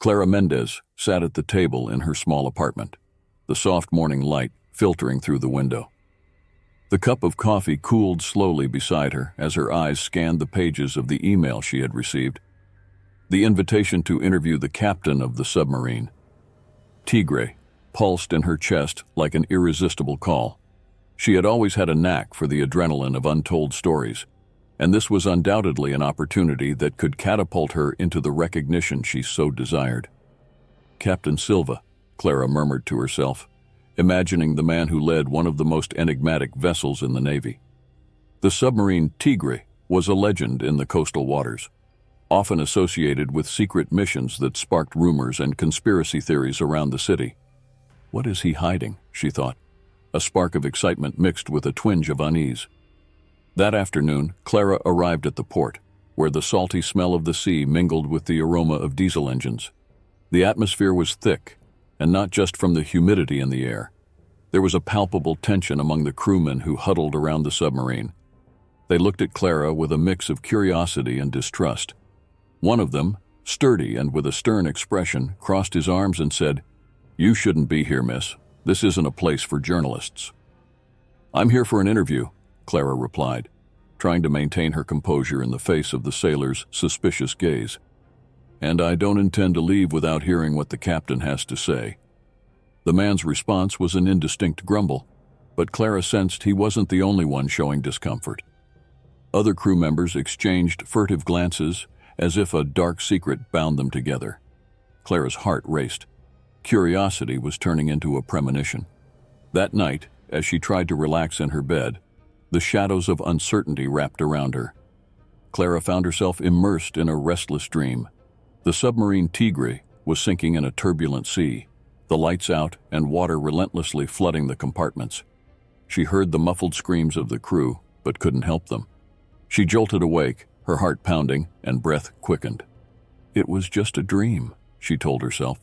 Clara Mendez sat at the table in her small apartment, the soft morning light filtering through the window. The cup of coffee cooled slowly beside her as her eyes scanned the pages of the email she had received. The invitation to interview the captain of the submarine. Tigre pulsed in her chest like an irresistible call. She had always had a knack for the adrenaline of untold stories, and this was undoubtedly an opportunity that could catapult her into the recognition she so desired. Captain Silva, Clara murmured to herself, imagining the man who led one of the most enigmatic vessels in the Navy. The submarine Tigre was a legend in the coastal waters, often associated with secret missions that sparked rumors and conspiracy theories around the city. What is he hiding, she thought, a spark of excitement mixed with a twinge of unease. That afternoon, Clara arrived at the port, where the salty smell of the sea mingled with the aroma of diesel engines. The atmosphere was thick, and not just from the humidity in the air. There was a palpable tension among the crewmen who huddled around the submarine. They looked at Clara with a mix of curiosity and distrust. One of them, sturdy and with a stern expression, crossed his arms and said, "You shouldn't be here, miss. This isn't a place for journalists." "I'm here for an interview," Clara replied, trying to maintain her composure in the face of the sailor's suspicious gaze. "And I don't intend to leave without hearing what the captain has to say." The man's response was an indistinct grumble, but Clara sensed he wasn't the only one showing discomfort. Other crew members exchanged furtive glances as if a dark secret bound them together. Clara's heart raced. Curiosity was turning into a premonition. That night, as she tried to relax in her bed, the shadows of uncertainty wrapped around her. Clara found herself immersed in a restless dream. The submarine Tigre was sinking in a turbulent sea, the lights out and water relentlessly flooding the compartments. She heard the muffled screams of the crew, but couldn't help them. She jolted awake, her heart pounding and breath quickened. It was just a dream, she told herself,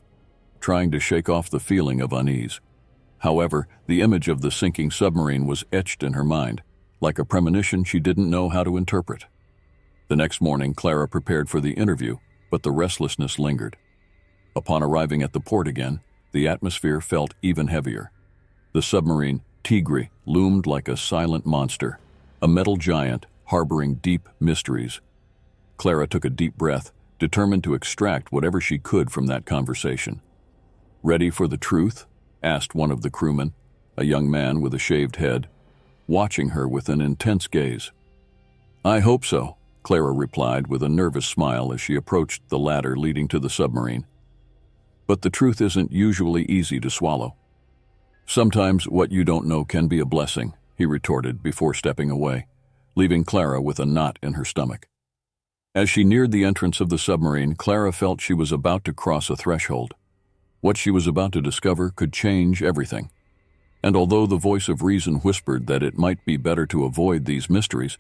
trying to shake off the feeling of unease. However, the image of the sinking submarine was etched in her mind, like a premonition she didn't know how to interpret. The next morning, Clara prepared for the interview, but the restlessness lingered. Upon arriving at the port again, the atmosphere felt even heavier. The submarine Tigre loomed like a silent monster, a metal giant harboring deep mysteries. Clara took a deep breath, determined to extract whatever she could from that conversation. "Ready for the truth?" asked one of the crewmen, a young man with a shaved head, watching her with an intense gaze. "I hope so," Clara replied with a nervous smile as she approached the ladder leading to the submarine. "But the truth isn't usually easy to swallow." "Sometimes what you don't know can be a blessing," he retorted before stepping away, leaving Clara with a knot in her stomach. As she neared the entrance of the submarine, Clara felt she was about to cross a threshold. What she was about to discover could change everything. And although the voice of reason whispered that it might be better to avoid these mysteries,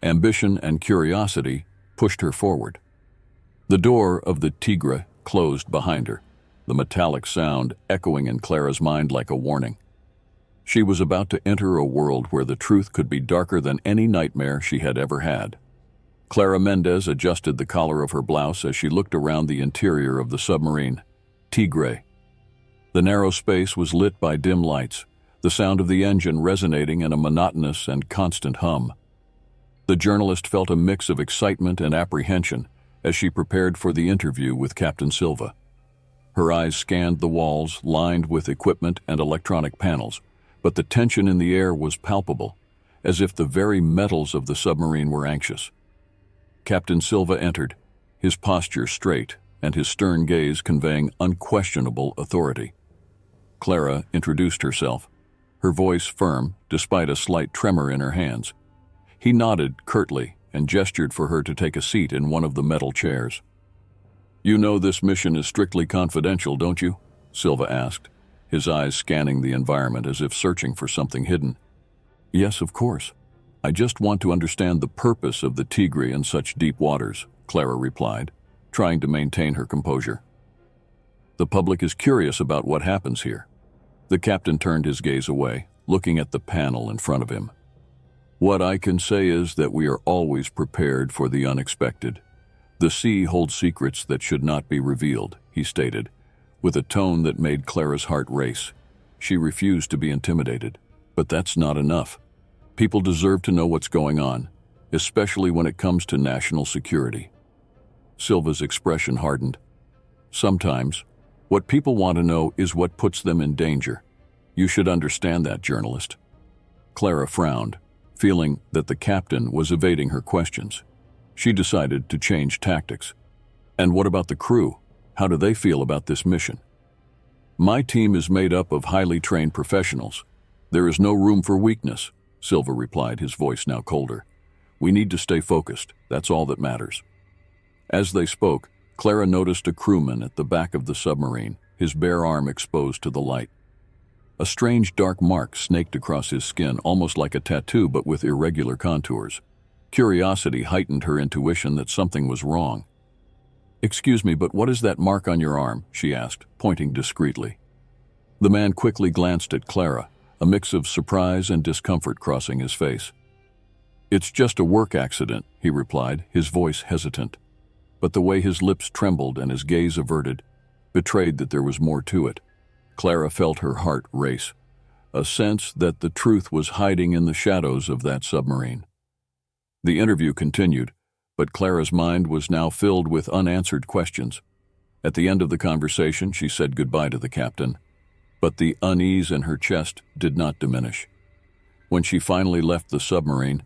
ambition and curiosity pushed her forward. The door of the Tigre closed behind her, the metallic sound echoing in Clara's mind like a warning. She was about to enter a world where the truth could be darker than any nightmare she had ever had. Clara Mendez adjusted the collar of her blouse as she looked around the interior of the submarine Tigre. The narrow space was lit by dim lights, the sound of the engine resonating in a monotonous and constant hum. The journalist felt a mix of excitement and apprehension as she prepared for the interview with Captain Silva. Her eyes scanned the walls lined with equipment and electronic panels, but the tension in the air was palpable, as if the very metals of the submarine were anxious. Captain Silva entered, his posture straight and his stern gaze conveying unquestionable authority. Clara introduced herself, her voice firm despite a slight tremor in her hands. He nodded curtly and gestured for her to take a seat in one of the metal chairs. "You know this mission is strictly confidential, don't you?" Silva asked, his eyes scanning the environment as if searching for something hidden. "Yes, of course. I just want to understand the purpose of the Tigre in such deep waters," Clara replied, trying to maintain her composure. "The public is curious about what happens here." The captain turned his gaze away, looking at the panel in front of him. "What I can say is that we are always prepared for the unexpected. The sea holds secrets that should not be revealed," he stated, with a tone that made Clara's heart race. She refused to be intimidated. But that's not enough. People deserve to know what's going on, especially when it comes to national security. Silva's expression hardened. Sometimes, what people want to know is what puts them in danger. You should understand that, journalist. Clara frowned, feeling that the captain was evading her questions. She decided to change tactics. And what about the crew? How do they feel about this mission? My team is made up of highly trained professionals. There is no room for weakness, Silva replied, his voice now colder. We need to stay focused. That's all that matters. As they spoke, Clara noticed a crewman at the back of the submarine, his bare arm exposed to the light. A strange dark mark snaked across his skin, almost like a tattoo but with irregular contours. Curiosity heightened her intuition that something was wrong. "Excuse me, but what is that mark on your arm?" she asked, pointing discreetly. The man quickly glanced at Clara, a mix of surprise and discomfort crossing his face. "It's just a work accident," he replied, his voice hesitant. But the way his lips trembled and his gaze averted betrayed that there was more to it. Clara felt her heart race, a sense that the truth was hiding in the shadows of that submarine. The interview continued, but Clara's mind was now filled with unanswered questions. At the end of the conversation, she said goodbye to the captain, but the unease in her chest did not diminish. When she finally left the submarine,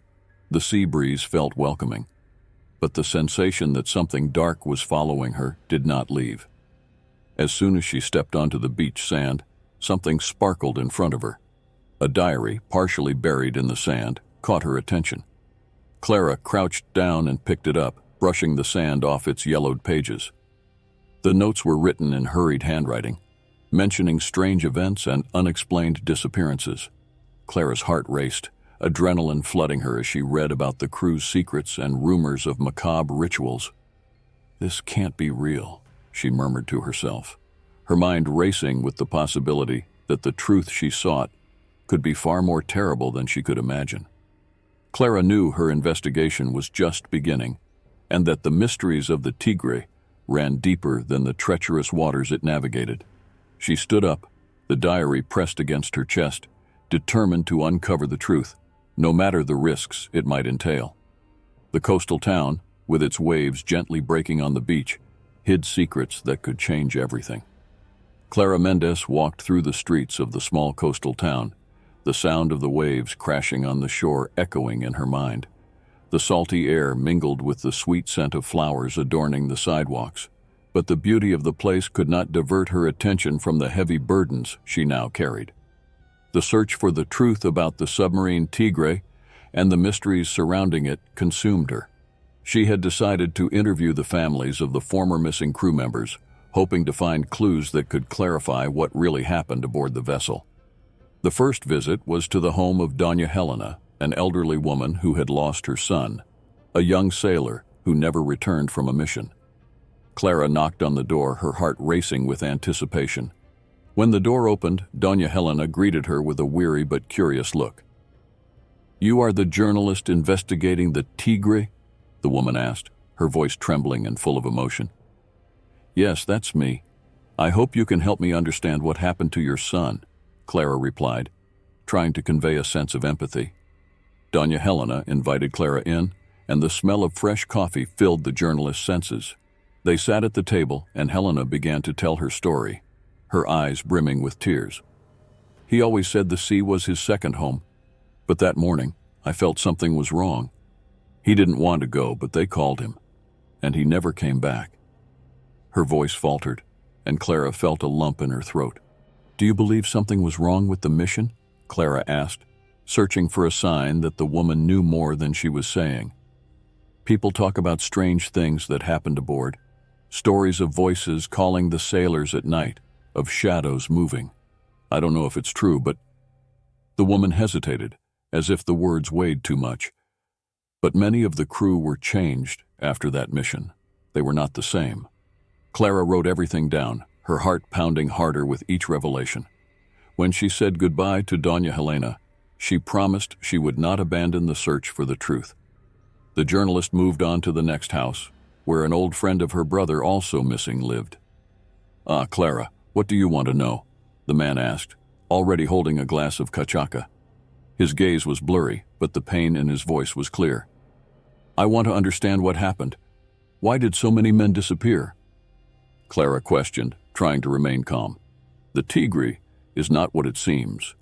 the sea breeze felt welcoming, but the sensation that something dark was following her did not leave. As soon as she stepped onto the beach sand, something sparkled in front of her. A diary, partially buried in the sand, caught her attention. Clara crouched down and picked it up, brushing the sand off its yellowed pages. The notes were written in hurried handwriting, mentioning strange events and unexplained disappearances. Clara's heart raced, adrenaline flooding her as she read about the crew's secrets and rumors of macabre rituals. "This can't be real," she murmured to herself, her mind racing with the possibility that the truth she sought could be far more terrible than she could imagine. Clara knew her investigation was just beginning, and that the mysteries of the Tigre ran deeper than the treacherous waters it navigated. She stood up, the diary pressed against her chest, determined to uncover the truth, no matter the risks it might entail. The coastal town, with its waves gently breaking on the beach, hid secrets that could change everything. Clara Mendes walked through the streets of the small coastal town, the sound of the waves crashing on the shore echoing in her mind. The salty air mingled with the sweet scent of flowers adorning the sidewalks, but the beauty of the place could not divert her attention from the heavy burdens she now carried. The search for the truth about the submarine Tigre and the mysteries surrounding it consumed her. She had decided to interview the families of the former missing crew members, hoping to find clues that could clarify what really happened aboard the vessel. The first visit was to the home of Doña Helena, an elderly woman who had lost her son, a young sailor who never returned from a mission. Clara knocked on the door, her heart racing with anticipation. When the door opened, Doña Helena greeted her with a weary but curious look. "You are the journalist investigating the Tigre?" the woman asked, her voice trembling and full of emotion. "Yes, that's me. I hope you can help me understand what happened to your son," Clara replied, trying to convey a sense of empathy. Doña Helena invited Clara in, and the smell of fresh coffee filled the journalist's senses. They sat at the table, and Helena began to tell her story, her eyes brimming with tears. "He always said the sea was his second home, but that morning I felt something was wrong. He didn't want to go, but they called him, and he never came back." Her voice faltered, and Clara felt a lump in her throat. "Do you believe something was wrong with the mission?" Clara asked, searching for a sign that the woman knew more than she was saying. "People talk about strange things that happened aboard, stories of voices calling the sailors at night, of shadows moving. I don't know if it's true, but—" The woman hesitated, as if the words weighed too much. But many of the crew were changed after that mission. They were not the same. Clara wrote everything down, her heart pounding harder with each revelation. When she said goodbye to Doña Helena, she promised she would not abandon the search for the truth. The journalist moved on to the next house, where an old friend of her brother, also missing, lived. "Ah, Clara, what do you want to know?" the man asked, already holding a glass of cachaca. His gaze was blurry, but the pain in his voice was clear. "I want to understand what happened. Why did so many men disappear?" Clara questioned, trying to remain calm. "The Tigre is not what it seems,"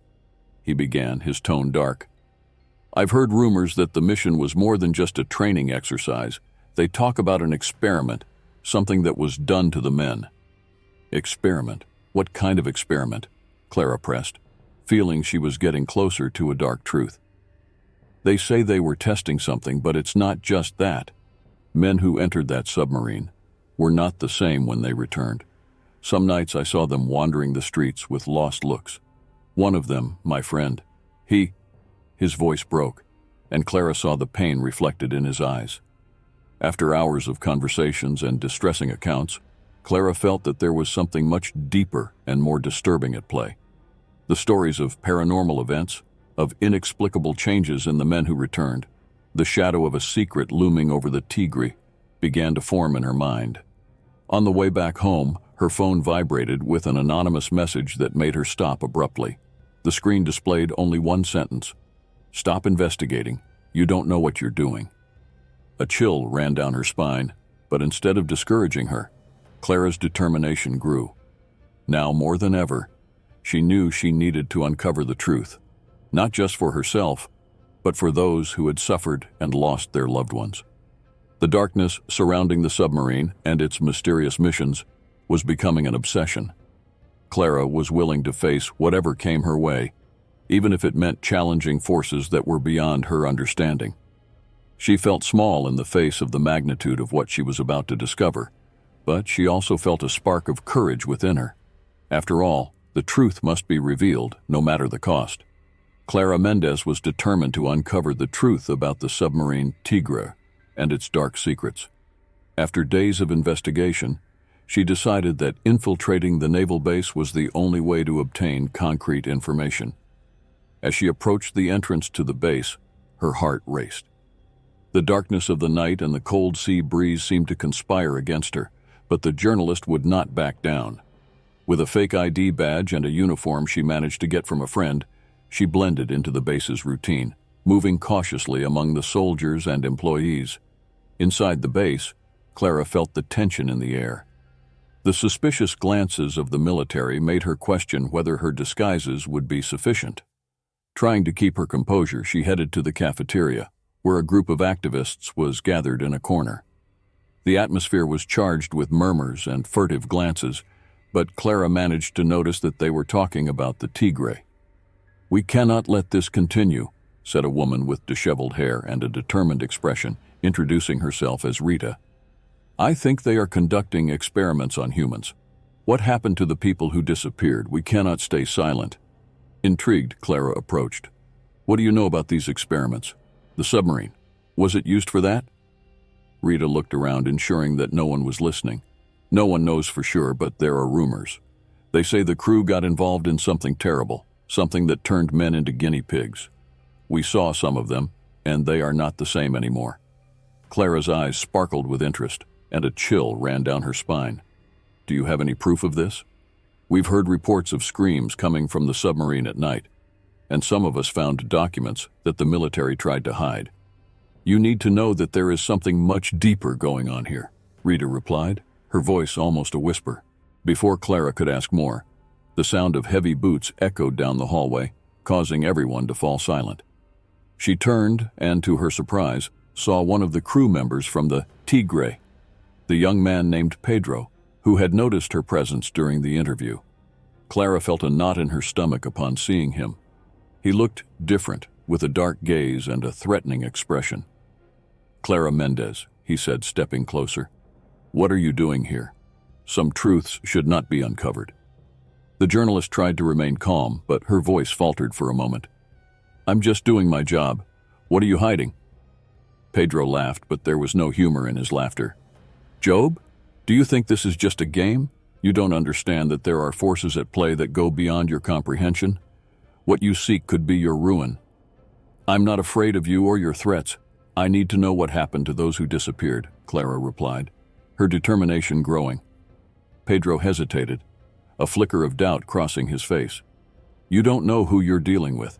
he began, his tone dark. "I've heard rumors that the mission was more than just a training exercise. They talk about an experiment, something that was done to the men." "Experiment? What kind of experiment?" Clara pressed, feeling she was getting closer to a dark truth. "They say they were testing something, but it's not just that. Men who entered that submarine were not the same when they returned. Some nights I saw them wandering the streets with lost looks. One of them, my friend, his voice broke, and Clara saw the pain reflected in his eyes. After hours of conversations and distressing accounts, Clara felt that there was something much deeper and more disturbing at play. The stories of paranormal events, of inexplicable changes in the men who returned, the shadow of a secret looming over the Tigre, began to form in her mind. On the way back home, her phone vibrated with an anonymous message that made her stop abruptly. The screen displayed only one sentence: "Stop investigating. You don't know what you're doing." A chill ran down her spine, but instead of discouraging her, Clara's determination grew. Now more than ever, she knew she needed to uncover the truth, not just for herself, but for those who had suffered and lost their loved ones. The darkness surrounding the submarine and its mysterious missions was becoming an obsession. Clara was willing to face whatever came her way, even if it meant challenging forces that were beyond her understanding. She felt small in the face of the magnitude of what she was about to discover, but she also felt a spark of courage within her. After all, the truth must be revealed, no matter the cost. Clara Mendez was determined to uncover the truth about the submarine Tigre and its dark secrets. After days of investigation, she decided that infiltrating the naval base was the only way to obtain concrete information. As she approached the entrance to the base, her heart raced. The darkness of the night and the cold sea breeze seemed to conspire against her, but the journalist would not back down. With a fake ID badge and a uniform she managed to get from a friend, she blended into the base's routine, moving cautiously among the soldiers and employees. Inside the base, Clara felt the tension in the air. The suspicious glances of the military made her question whether her disguises would be sufficient. Trying to keep her composure, she headed to the cafeteria, where a group of activists was gathered in a corner. The atmosphere was charged with murmurs and furtive glances, but Clara managed to notice that they were talking about the Tigre. "We cannot let this continue," said a woman with disheveled hair and a determined expression, introducing herself as Rita. "I think they are conducting experiments on humans. What happened to the people who disappeared? We cannot stay silent." Intrigued, Clara approached. "What do you know about these experiments? The submarine, was it used for that?" Rita looked around, ensuring that no one was listening. "No one knows for sure, but there are rumors. They say the crew got involved in something terrible, something that turned men into guinea pigs. We saw some of them, and they are not the same anymore." Clara's eyes sparkled with interest, and a chill ran down her spine. "Do you have any proof of this? We've heard reports of screams coming from the submarine at night, and some of us found documents that the military tried to hide. You need to know that there is something much deeper going on here," Rita replied, her voice almost a whisper. Before Clara could ask more, the sound of heavy boots echoed down the hallway, causing everyone to fall silent. She turned and, to her surprise, saw one of the crew members from the Tigre, the young man named Pedro, who had noticed her presence during the interview. Clara felt a knot in her stomach upon seeing him. He looked different, with a dark gaze and a threatening expression. "Clara Mendez," he said, stepping closer. "What are you doing here? Some truths should not be uncovered." The journalist tried to remain calm, but her voice faltered for a moment. "I'm just doing my job. What are you hiding?" Pedro laughed, but there was no humor in his laughter. "Job, do you think this is just a game? You don't understand that there are forces at play that go beyond your comprehension. What you seek could be your ruin. I'm not afraid of you or your threats. I need to know what happened to those who disappeared," Clara replied, her determination growing. Pedro hesitated, a flicker of doubt crossing his face. You don't know who you're dealing with.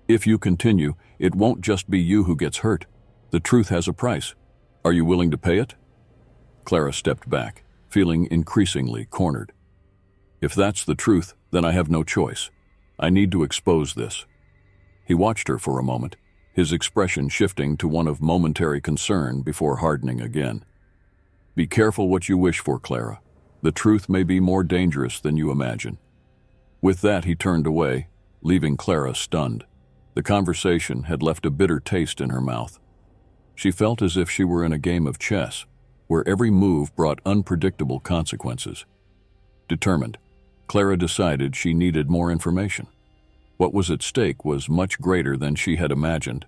If you continue, it won't just be you who gets hurt. The truth has a price. Are you willing to pay it? Clara stepped back, feeling increasingly cornered. If that's the truth, then I have no choice. I need to expose this. He watched her for a moment, his expression shifting to one of momentary concern before hardening again. Be careful what you wish for, Clara. The truth may be more dangerous than you imagine. With that, he turned away, leaving Clara stunned. The conversation had left a bitter taste in her mouth. She felt as if she were in a game of chess, where every move brought unpredictable consequences. Determined, Clara decided she needed more information. What was at stake was much greater than she had imagined.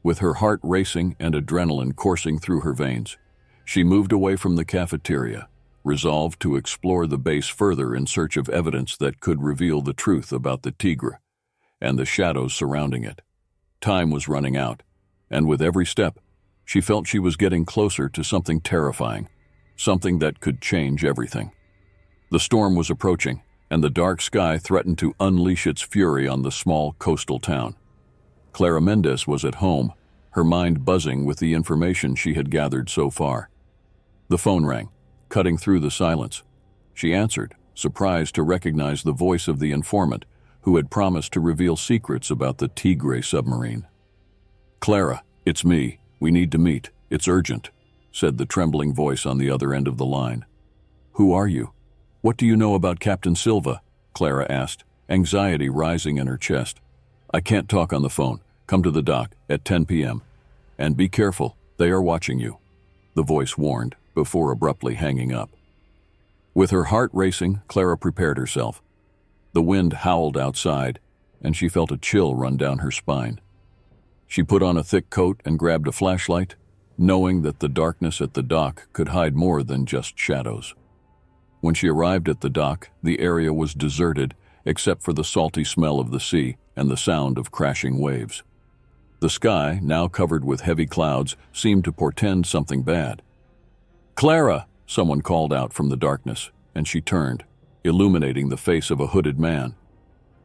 With her heart racing and adrenaline coursing through her veins, she moved away from the cafeteria, resolved to explore the base further in search of evidence that could reveal the truth about the Tigre and the shadows surrounding it. Time was running out, and with every step, she felt she was getting closer to something terrifying, something that could change everything. The storm was approaching, and the dark sky threatened to unleash its fury on the small coastal town. Clara Mendez was at home, her mind buzzing with the information she had gathered so far. The phone rang, cutting through the silence. She answered, surprised to recognize the voice of the informant who had promised to reveal secrets about the Tigre submarine. Clara, it's me. We need to meet. It's urgent, said the trembling voice on the other end of the line. Who are you? What do you know about Captain Silva? Clara asked, anxiety rising in her chest. I can't talk on the phone. Come to the dock at 10 p.m. And be careful, they are watching you, the voice warned, before abruptly hanging up. With her heart racing, Clara prepared herself. The wind howled outside, and she felt a chill run down her spine. She put on a thick coat and grabbed a flashlight, knowing that the darkness at the dock could hide more than just shadows. When she arrived at the dock, the area was deserted except for the salty smell of the sea and the sound of crashing waves. The sky, now covered with heavy clouds, seemed to portend something bad. Clara! Someone called out from the darkness, and she turned, illuminating the face of a hooded man.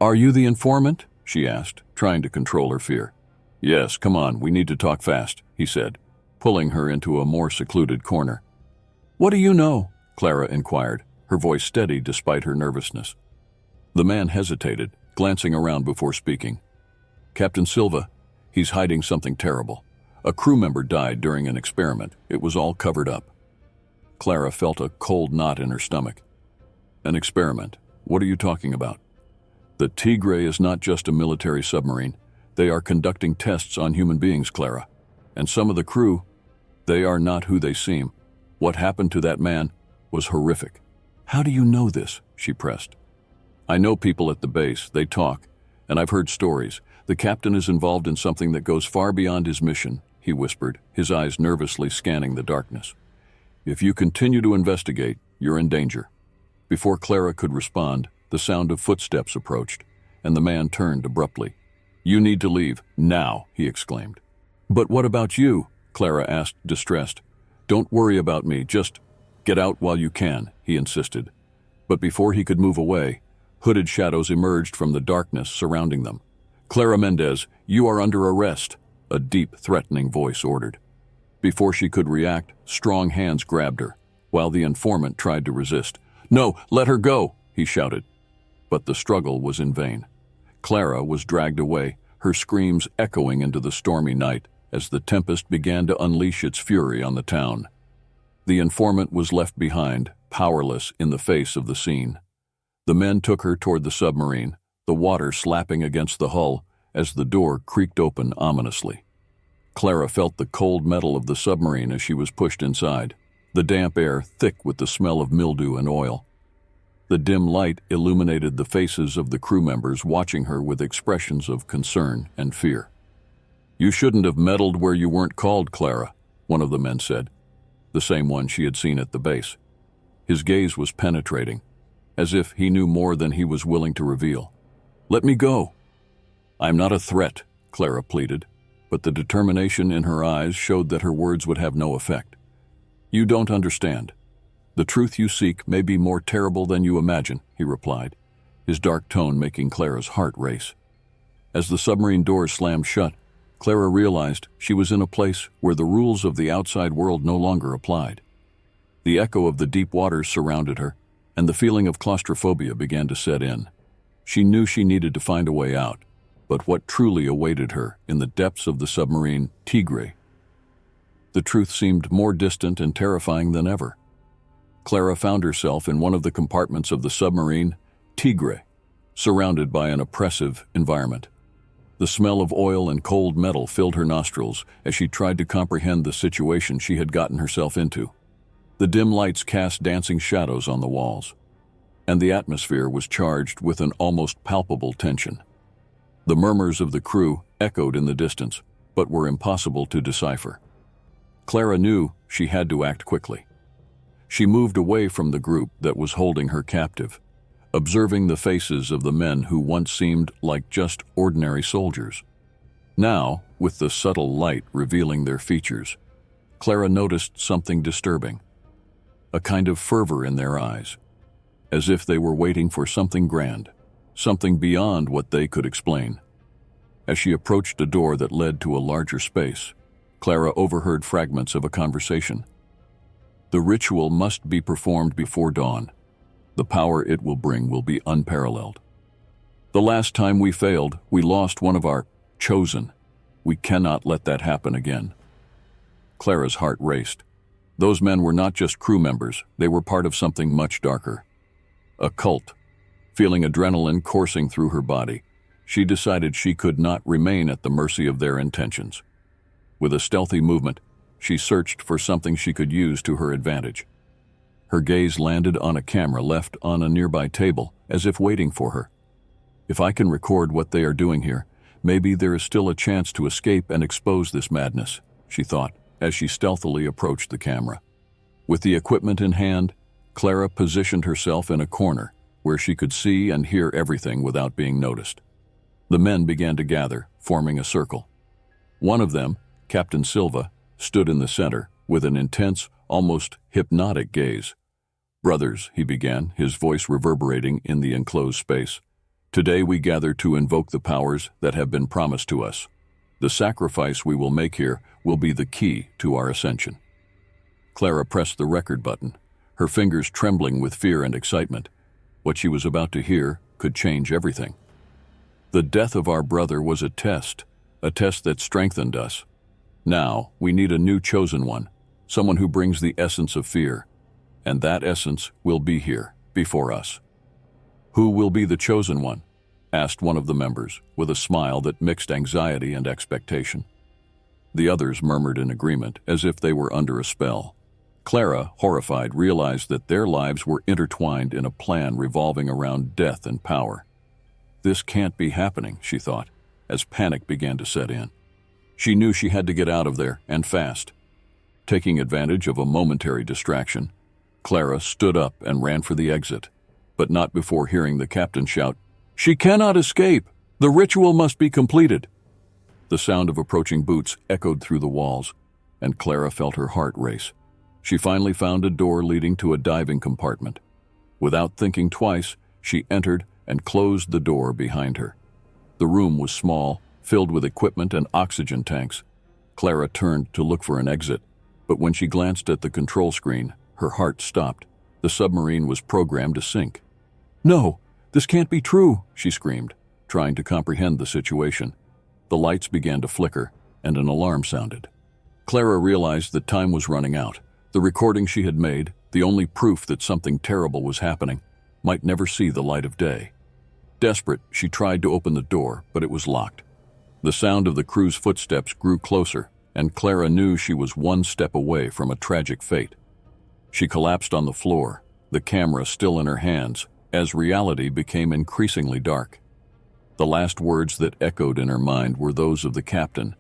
Are you the informant? She asked, trying to control her fear. Yes, come on, we need to talk fast, he said, pulling her into a more secluded corner. What do you know? Clara inquired, her voice steady despite her nervousness. The man hesitated, glancing around before speaking. Captain Silva, he's hiding something terrible. A crew member died during an experiment. It was all covered up. Clara felt a cold knot in her stomach. An experiment? What are you talking about? The Tigre is not just a military submarine. They are conducting tests on human beings, Clara. And some of the crew, they are not who they seem. What happened to that man was horrific. How do you know this? She pressed. I know people at the base. They talk, and I've heard stories. The captain is involved in something that goes far beyond his mission, he whispered, his eyes nervously scanning the darkness. If you continue to investigate, you're in danger. Before Clara could respond, the sound of footsteps approached, and the man turned abruptly. You need to leave, now, he exclaimed. But what about you? Clara asked, distressed. Don't worry about me, just get out while you can, he insisted. But before he could move away, hooded shadows emerged from the darkness surrounding them. Clara Mendez, you are under arrest, a deep, threatening voice ordered. Before she could react, strong hands grabbed her, while the informant tried to resist. No, let her go, he shouted. But the struggle was in vain. Clara was dragged away, her screams echoing into the stormy night as the tempest began to unleash its fury on the town. The informant was left behind, powerless in the face of the scene. The men took her toward the submarine, the water slapping against the hull as the door creaked open ominously. Clara felt the cold metal of the submarine as she was pushed inside, the damp air thick with the smell of mildew and oil. The dim light illuminated the faces of the crew members watching her with expressions of concern and fear. You shouldn't have meddled where you weren't called, Clara, one of the men said, the same one she had seen at the base. His gaze was penetrating, as if he knew more than he was willing to reveal. Let me go. I'm not a threat, Clara pleaded, but the determination in her eyes showed that her words would have no effect. You don't understand. "The truth you seek may be more terrible than you imagine," he replied, his dark tone making Clara's heart race. As the submarine doors slammed shut, Clara realized she was in a place where the rules of the outside world no longer applied. The echo of the deep waters surrounded her, and the feeling of claustrophobia began to set in. She knew she needed to find a way out, but what truly awaited her in the depths of the submarine Tigre? The truth seemed more distant and terrifying than ever. Clara found herself in one of the compartments of the submarine Tigre, surrounded by an oppressive environment. The smell of oil and cold metal filled her nostrils as she tried to comprehend the situation she had gotten herself into. The dim lights cast dancing shadows on the walls, and the atmosphere was charged with an almost palpable tension. The murmurs of the crew echoed in the distance, but were impossible to decipher. Clara knew she had to act quickly. She moved away from the group that was holding her captive, observing the faces of the men who once seemed like just ordinary soldiers. Now, with the subtle light revealing their features, Clara noticed something disturbing. A kind of fervor in their eyes, as if they were waiting for something grand, something beyond what they could explain. As she approached a door that led to a larger space, Clara overheard fragments of a conversation. "The ritual must be performed before dawn. The power it will bring will be unparalleled. The last time we failed, we lost one of our chosen. We cannot let that happen again." Clara's heart raced. Those men were not just crew members, they were part of something much darker. A cult. Feeling adrenaline coursing through her body, she decided she could not remain at the mercy of their intentions. With a stealthy movement, she searched for something she could use to her advantage. Her gaze landed on a camera left on a nearby table, as if waiting for her. "If I can record what they are doing here, maybe there is still a chance to escape and expose this madness," she thought, as she stealthily approached the camera. With the equipment in hand, Clara positioned herself in a corner where she could see and hear everything without being noticed. The men began to gather, forming a circle. One of them, Captain Silva, stood in the center with an intense, almost hypnotic gaze. "Brothers," he began, his voice reverberating in the enclosed space, "today we gather to invoke the powers that have been promised to us. The sacrifice we will make here will be the key to our ascension." Clara pressed the record button, her fingers trembling with fear and excitement. What she was about to hear could change everything. "The death of our brother was a test that strengthened us. Now, we need a new chosen one, someone who brings the essence of fear, and that essence will be here, before us." "Who will be the chosen one?" asked one of the members, with a smile that mixed anxiety and expectation. The others murmured in agreement, as if they were under a spell. Clara, horrified, realized that their lives were intertwined in a plan revolving around death and power. "This can't be happening," she thought, as panic began to set in. She knew she had to get out of there, and fast. Taking advantage of a momentary distraction, Clara stood up and ran for the exit, but not before hearing the captain shout, "She cannot escape! The ritual must be completed!" The sound of approaching boots echoed through the walls, and Clara felt her heart race. She finally found a door leading to a diving compartment. Without thinking twice, she entered and closed the door behind her. The room was small, filled with equipment and oxygen tanks. Clara turned to look for an exit, but when she glanced at the control screen, her heart stopped. The submarine was programmed to sink. "No, this can't be true," she screamed, trying to comprehend the situation. The lights began to flicker, and an alarm sounded. Clara realized that time was running out. The recording she had made, the only proof that something terrible was happening, might never see the light of day. Desperate, she tried to open the door, but it was locked. The sound of the crew's footsteps grew closer, and Clara knew she was one step away from a tragic fate. She collapsed on the floor, the camera still in her hands, as reality became increasingly dark. The last words that echoed in her mind were those of the captain,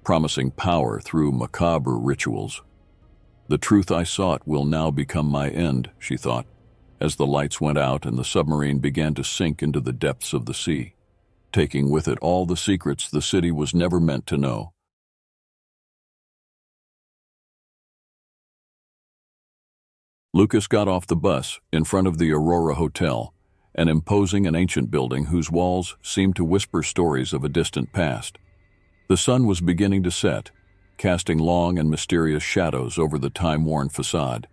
promising power through macabre rituals. "The truth I sought will now become my end," she thought, as the lights went out and the submarine began to sink into the depths of the sea, taking with it all the secrets the city was never meant to know. Lucas got off the bus in front of the Aurora Hotel, an imposing and ancient building whose walls seemed to whisper stories of a distant past. The sun was beginning to set, casting long and mysterious shadows over the time-worn facade.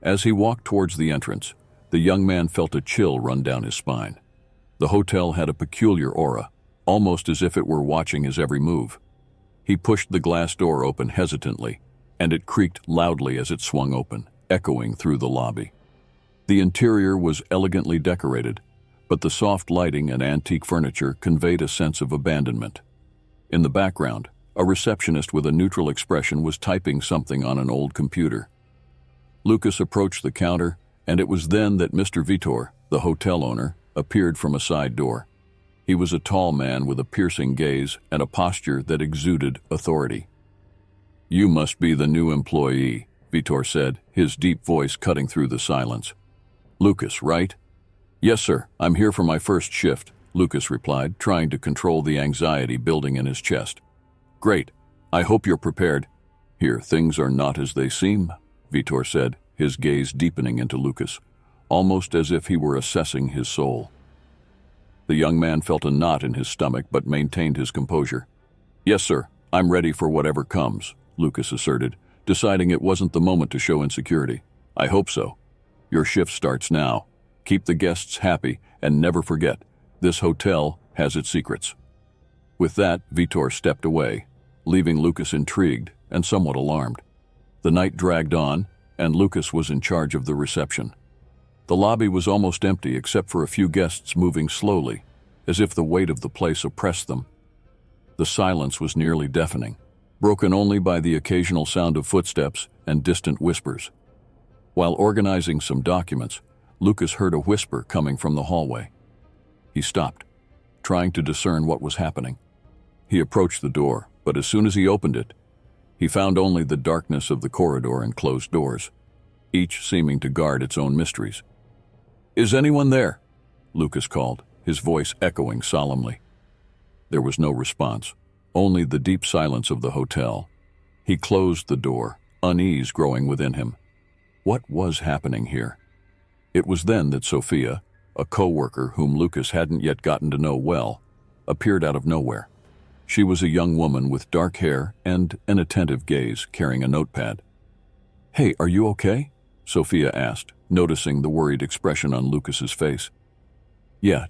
As he walked towards the entrance, the young man felt a chill run down his spine. The hotel had a peculiar aura, almost as if it were watching his every move. He pushed the glass door open hesitantly, and it creaked loudly as it swung open, echoing through the lobby. The interior was elegantly decorated, but the soft lighting and antique furniture conveyed a sense of abandonment. In the background, a receptionist with a neutral expression was typing something on an old computer. Lucas approached the counter, and it was then that Mr. Vitor, the hotel owner, appeared from a side door. He was a tall man with a piercing gaze and a posture that exuded authority. "You must be the new employee," Vitor said, his deep voice cutting through the silence. "Lucas, right?" "Yes, sir. I'm here for my first shift," Lucas replied, trying to control the anxiety building in his chest. "Great. I hope you're prepared." "Here, things are not as they seem," Vitor said, his gaze deepening into Lucas, almost as if he were assessing his soul. The young man felt a knot in his stomach but maintained his composure. "Yes, sir. I'm ready for whatever comes," Lucas asserted, deciding it wasn't the moment to show insecurity. "I hope so. Your shift starts now. Keep the guests happy and never forget, this hotel has its secrets." With that, Vitor stepped away, leaving Lucas intrigued and somewhat alarmed. The night dragged on, and Lucas was in charge of the reception. The lobby was almost empty except for a few guests moving slowly, as if the weight of the place oppressed them. The silence was nearly deafening, broken only by the occasional sound of footsteps and distant whispers. While organizing some documents, Lucas heard a whisper coming from the hallway. He stopped, trying to discern what was happening. He approached the door, but as soon as he opened it, he found only the darkness of the corridor and closed doors, each seeming to guard its own mysteries. "Is anyone there?" Lucas called, his voice echoing solemnly. There was no response, only the deep silence of the hotel. He closed the door, unease growing within him. What was happening here? It was then that Sophia, a co-worker whom Lucas hadn't yet gotten to know well, appeared out of nowhere. She was a young woman with dark hair and an attentive gaze, carrying a notepad. "Hey, are you okay?" Sophia asked, noticing the worried expression on Lucas's face. "Yeah,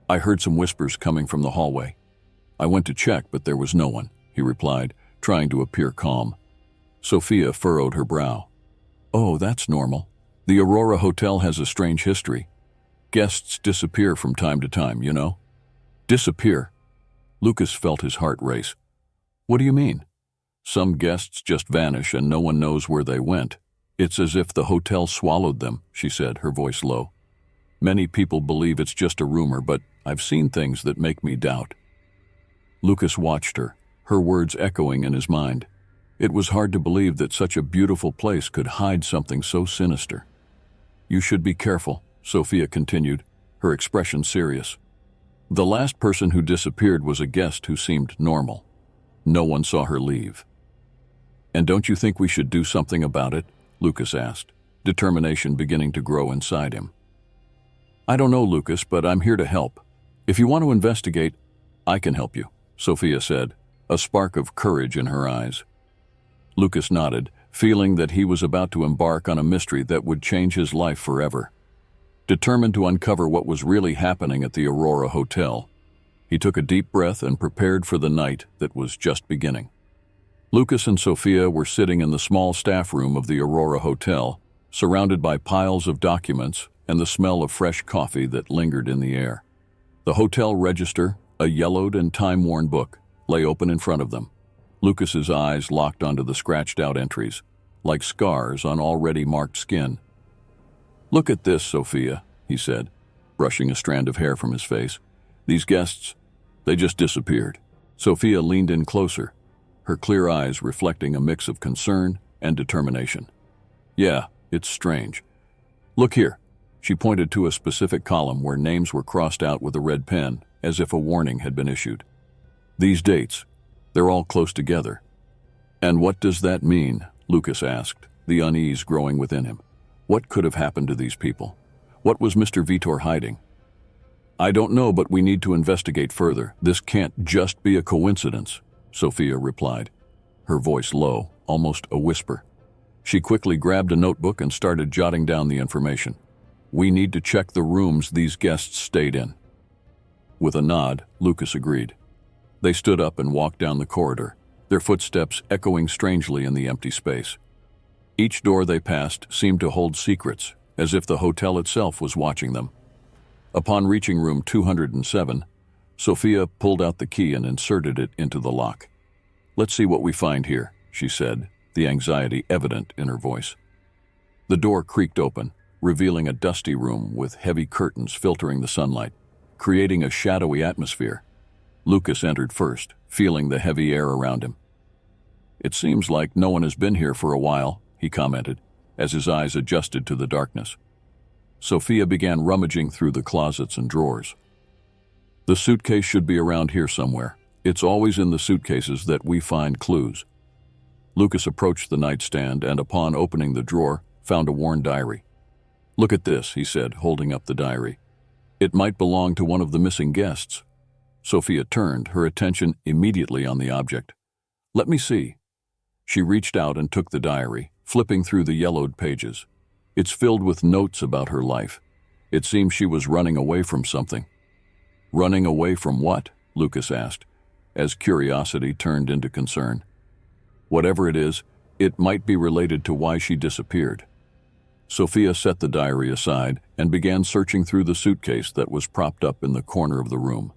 I heard some whispers coming from the hallway. I went to check, but there was no one," he replied, trying to appear calm. Sophia furrowed her brow. "Oh, that's normal. The Aurora Hotel has a strange history. Guests disappear from time to time, you know." "Disappear?" Lucas felt his heart race. "What do you mean?" "Some guests just vanish and no one knows where they went. It's as if the hotel swallowed them," she said, her voice low. "Many people believe it's just a rumor, but I've seen things that make me doubt." Lucas watched her, her words echoing in his mind. It was hard to believe that such a beautiful place could hide something so sinister. "You should be careful," Sophia continued, her expression serious. "The last person who disappeared was a guest who seemed normal. No one saw her leave." "And don't you think we should do something about it?" Lucas asked, determination beginning to grow inside him. "I don't know, Lucas, but I'm here to help. If you want to investigate, I can help you," Sophia said, a spark of courage in her eyes. Lucas nodded, feeling that he was about to embark on a mystery that would change his life forever. Determined to uncover what was really happening at the Aurora Hotel, he took a deep breath and prepared for the night that was just beginning. Lucas and Sophia were sitting in the small staff room of the Aurora Hotel, surrounded by piles of documents and the smell of fresh coffee that lingered in the air. The hotel register, a yellowed and time-worn book, lay open in front of them. Lucas's eyes locked onto the scratched-out entries, like scars on already marked skin. "Look at this, Sophia," he said, brushing a strand of hair from his face. "These guests, they just disappeared." Sophia leaned in closer, her clear eyes reflecting a mix of concern and determination. "Yeah, it's strange. Look here." She pointed to a specific column where names were crossed out with a red pen, as if a warning had been issued. "These dates, they're all close together." "And what does that mean?" Lucas asked, the unease growing within him. What could have happened to these people? What was Mr. Vitor hiding? "I don't know, but we need to investigate further. This can't just be a coincidence," Sophia replied, her voice low, almost a whisper. She quickly grabbed a notebook and started jotting down the information. "We need to check the rooms these guests stayed in." With a nod, Lucas agreed. They stood up and walked down the corridor, their footsteps echoing strangely in the empty space. Each door they passed seemed to hold secrets, as if the hotel itself was watching them. Upon reaching room 207, Sophia pulled out the key and inserted it into the lock. "Let's see what we find here," she said, the anxiety evident in her voice. The door creaked open, revealing a dusty room with heavy curtains filtering the sunlight, creating a shadowy atmosphere. Lucas entered first, feeling the heavy air around him. "It seems like no one has been here for a while," he commented, as his eyes adjusted to the darkness. Sophia began rummaging through the closets and drawers. "The suitcase should be around here somewhere. It's always in the suitcases that we find clues." Lucas approached the nightstand and, upon opening the drawer, found a worn diary. "Look at this," he said, holding up the diary. "It might belong to one of the missing guests." Sophia turned, her attention immediately on the object. "Let me see." She reached out and took the diary, flipping through the yellowed pages. It's filled with notes about her life. It seems she was running away from something. "Running away from what?" Lucas asked, as curiosity turned into concern. "Whatever it is, it might be related to why she disappeared." Sophia set the diary aside and began searching through the suitcase that was propped up in the corner of the room.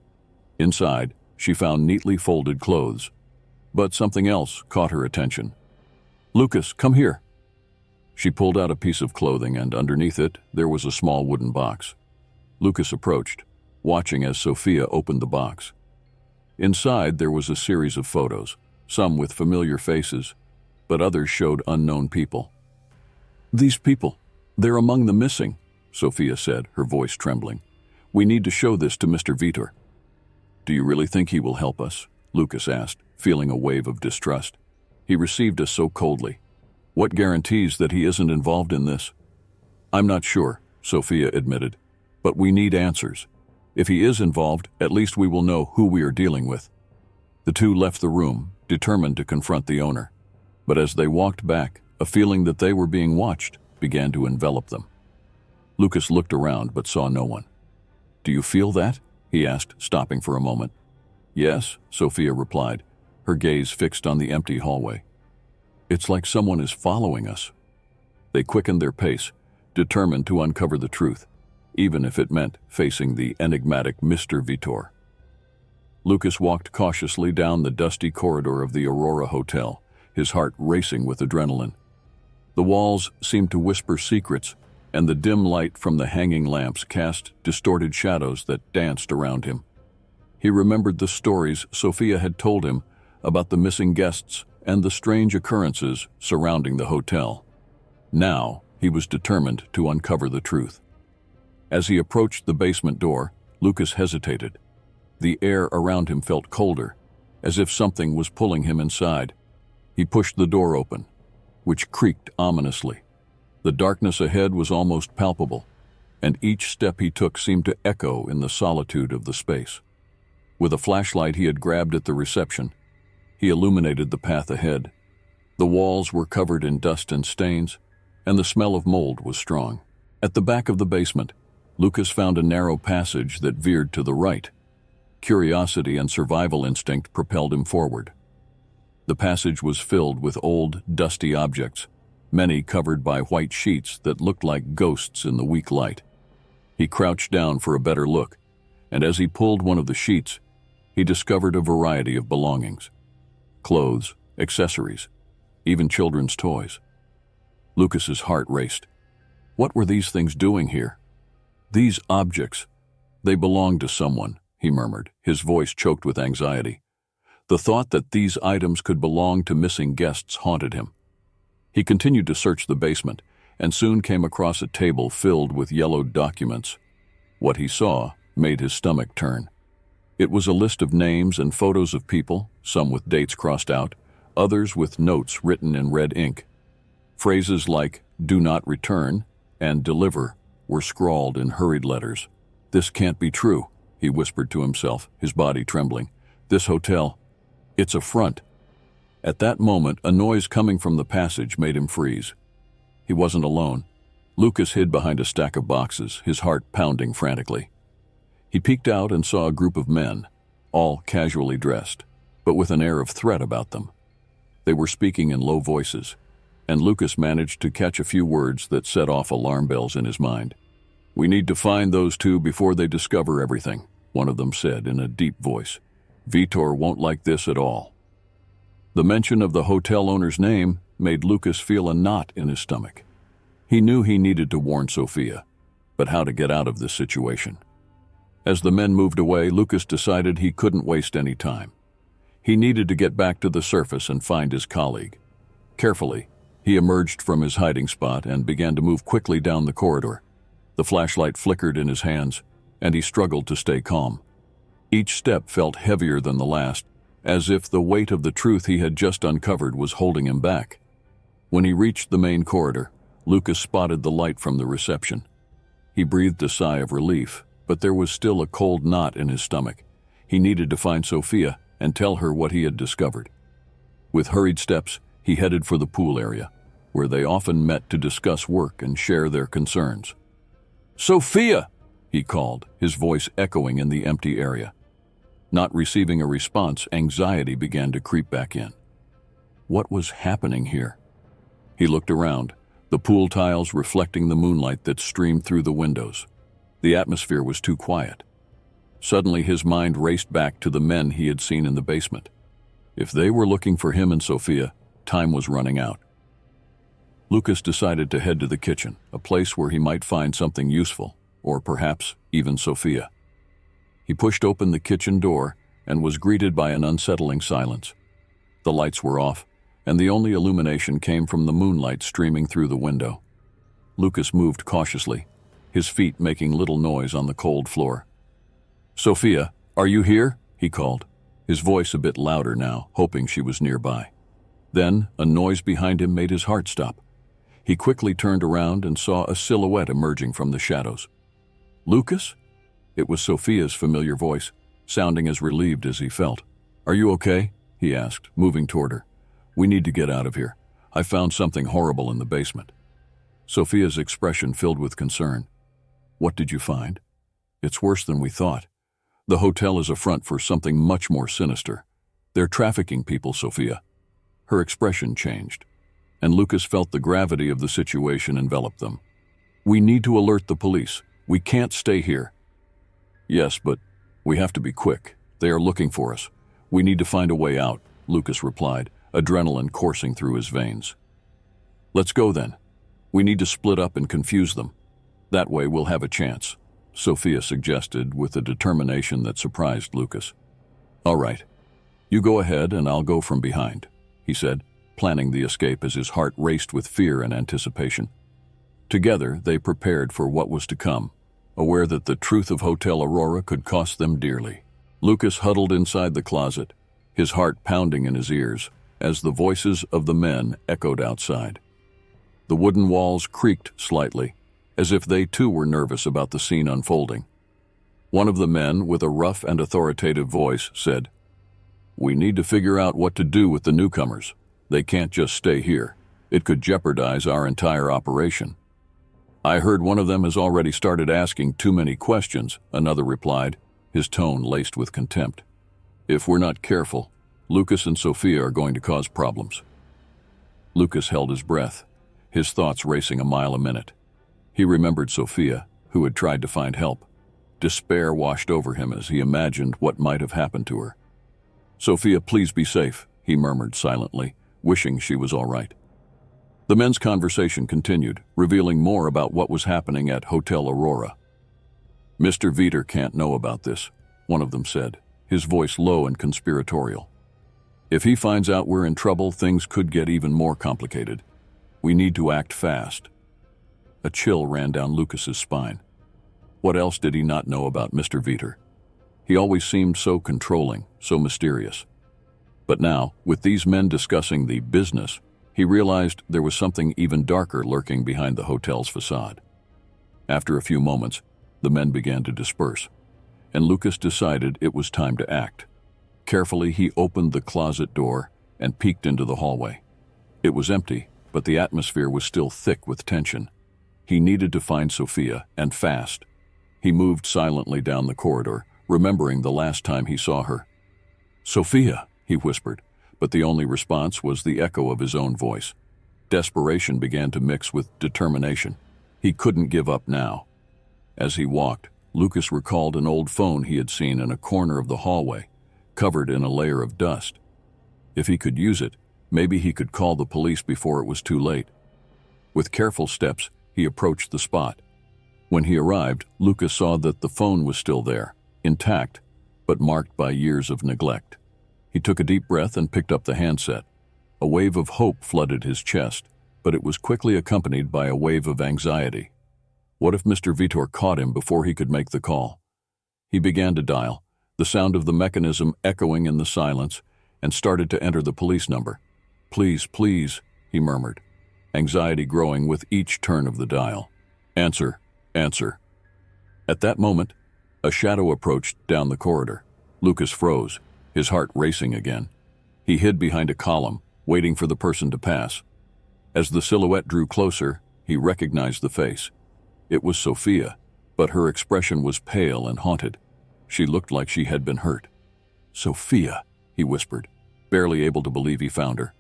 Inside, she found neatly folded clothes. But something else caught her attention. "Lucas, come here." She pulled out a piece of clothing, and underneath it, there was a small wooden box. Lucas approached, watching as Sophia opened the box. Inside, there was a series of photos, some with familiar faces, but others showed unknown people. "These people, they're among the missing," Sophia said, her voice trembling. "We need to show this to Mr. Vitor." "Do you really think he will help us?" Lucas asked, feeling a wave of distrust. "He received us so coldly. What guarantees that he isn't involved in this?" "I'm not sure," Sophia admitted, "but we need answers. If he is involved, at least we will know who we are dealing with." The two left the room, determined to confront the owner. But as they walked back, a feeling that they were being watched began to envelop them. Lucas looked around but saw no one. "Do you feel that?" he asked, stopping for a moment. "Yes," Sophia replied, her gaze fixed on the empty hallway. "It's like someone is following us." They quickened their pace, determined to uncover the truth, even if it meant facing the enigmatic Mr. Vitor. Lucas walked cautiously down the dusty corridor of the Aurora Hotel, his heart racing with adrenaline. The walls seemed to whisper secrets, and the dim light from the hanging lamps cast distorted shadows that danced around him. He remembered the stories Sophia had told him about the missing guests and the strange occurrences surrounding the hotel. Now, he was determined to uncover the truth. As he approached the basement door, Lucas hesitated. The air around him felt colder, as if something was pulling him inside. He pushed the door open, which creaked ominously. The darkness ahead was almost palpable, and each step he took seemed to echo in the solitude of the space. With a flashlight he had grabbed at the reception, he illuminated the path ahead. The walls were covered in dust and stains, and the smell of mold was strong. At the back of the basement, Lucas found a narrow passage that veered to the right. Curiosity and survival instinct propelled him forward. The passage was filled with old, dusty objects, many covered by white sheets that looked like ghosts in the weak light. He crouched down for a better look, and as he pulled one of the sheets, he discovered a variety of belongings. Clothes, accessories, even children's toys. Lucas's heart raced. What were these things doing here? These objects, they belonged to someone, he murmured, his voice choked with anxiety. The thought that these items could belong to missing guests haunted him. He continued to search the basement, and soon came across a table filled with yellowed documents. What he saw made his stomach turn. It was a list of names and photos of people, some with dates crossed out, others with notes written in red ink. Phrases like "do not return" and "deliver" were scrawled in hurried letters. "This can't be true," he whispered to himself, his body trembling. "This hotel, it's a front." At that moment, a noise coming from the passage made him freeze. He wasn't alone. Lucas hid behind a stack of boxes, his heart pounding frantically. He peeked out and saw a group of men, all casually dressed, but with an air of threat about them. They were speaking in low voices, and Lucas managed to catch a few words that set off alarm bells in his mind. "We need to find those two before they discover everything," one of them said in a deep voice. "Vitor won't like this at all." The mention of the hotel owner's name made Lucas feel a knot in his stomach. He knew he needed to warn Sophia, but how to get out of this situation? As the men moved away, Lucas decided he couldn't waste any time. He needed to get back to the surface and find his colleague. Carefully, he emerged from his hiding spot and began to move quickly down the corridor. The flashlight flickered in his hands, and he struggled to stay calm. Each step felt heavier than the last, as if the weight of the truth he had just uncovered was holding him back. When he reached the main corridor, Lucas spotted the light from the reception. He breathed a sigh of relief, but there was still a cold knot in his stomach. He needed to find Sophia and tell her what he had discovered. With hurried steps, he headed for the pool area, where they often met to discuss work and share their concerns. "Sophia!" he called, his voice echoing in the empty area. Not receiving a response, anxiety began to creep back in. What was happening here? He looked around, the pool tiles reflecting the moonlight that streamed through the windows. The atmosphere was too quiet. Suddenly his mind raced back to the men he had seen in the basement. If they were looking for him and Sophia, time was running out. Lucas decided to head to the kitchen, a place where he might find something useful, or perhaps even Sophia. He pushed open the kitchen door and was greeted by an unsettling silence. The lights were off, and the only illumination came from the moonlight streaming through the window. Lucas moved cautiously, his feet making little noise on the cold floor. "Sophia, are you here?" he called, his voice a bit louder now, hoping she was nearby. Then a noise behind him made his heart stop. He quickly turned around and saw a silhouette emerging from the shadows. "Lucas?" It was Sophia's familiar voice, sounding as relieved as he felt. "Are you okay?" he asked, moving toward her. "We need to get out of here. I found something horrible in the basement." Sophia's expression filled with concern. "What did you find?" "It's worse than we thought. The hotel is a front for something much more sinister. They're trafficking people, Sophia." Her expression changed, and Lucas felt the gravity of the situation envelop them. "We need to alert the police. We can't stay here." "Yes, but we have to be quick. They are looking for us. We need to find a way out," Lucas replied, adrenaline coursing through his veins. "Let's go then. We need to split up and confuse them. That way we'll have a chance," Sophia suggested with a determination that surprised Lucas. "All right. You go ahead and I'll go from behind," he said, planning the escape as his heart raced with fear and anticipation. Together, they prepared for what was to come, aware that the truth of Hotel Aurora could cost them dearly. Lucas huddled inside the closet, his heart pounding in his ears, as the voices of the men echoed outside. The wooden walls creaked slightly, as if they too were nervous about the scene unfolding. One of the men, with a rough and authoritative voice, said, "We need to figure out what to do with the newcomers. They can't just stay here. It could jeopardize our entire operation." "I heard one of them has already started asking too many questions," another replied, his tone laced with contempt. "If we're not careful, Lucas and Sophia are going to cause problems." Lucas held his breath, his thoughts racing a mile a minute. He remembered Sophia, who had tried to find help. Despair washed over him as he imagined what might have happened to her. "Sophia, please be safe," he murmured silently, wishing she was all right. The men's conversation continued, revealing more about what was happening at Hotel Aurora. "Mr. Vitor can't know about this," one of them said, his voice low and conspiratorial. "If he finds out we're in trouble, things could get even more complicated. We need to act fast." A chill ran down Lucas's spine. What else did he not know about Mr. Vitor? He always seemed so controlling, so mysterious. But now, with these men discussing the business, He realized there was something even darker lurking behind the hotel's facade. After a few moments, the men began to disperse, and Lucas decided it was time to act. Carefully, he opened the closet door and peeked into the hallway. It was empty, but the atmosphere was still thick with tension. He needed to find Sophia, and fast. He moved silently down the corridor, remembering the last time he saw her. "Sophia," he whispered, but the only response was the echo of his own voice. Desperation began to mix with determination. He couldn't give up now. As he walked, Lucas recalled an old phone he had seen in a corner of the hallway, covered in a layer of dust. If he could use it, maybe he could call the police before it was too late. With careful steps, he approached the spot. When he arrived, Lucas saw that the phone was still there, intact, but marked by years of neglect. He took a deep breath and picked up the handset. A wave of hope flooded his chest, but it was quickly accompanied by a wave of anxiety. What if Mr. Vitor caught him before he could make the call? He began to dial, the sound of the mechanism echoing in the silence, and started to enter the police number. "Please, please," he murmured, anxiety growing with each turn of the dial. "Answer, answer." At that moment, a shadow approached down the corridor. Lucas froze, his heart racing again. He hid behind a column, waiting for the person to pass. As the silhouette drew closer, he recognized the face. It was Sophia, but her expression was pale and haunted. She looked like she had been hurt. "Sophia," he whispered, barely able to believe he found her.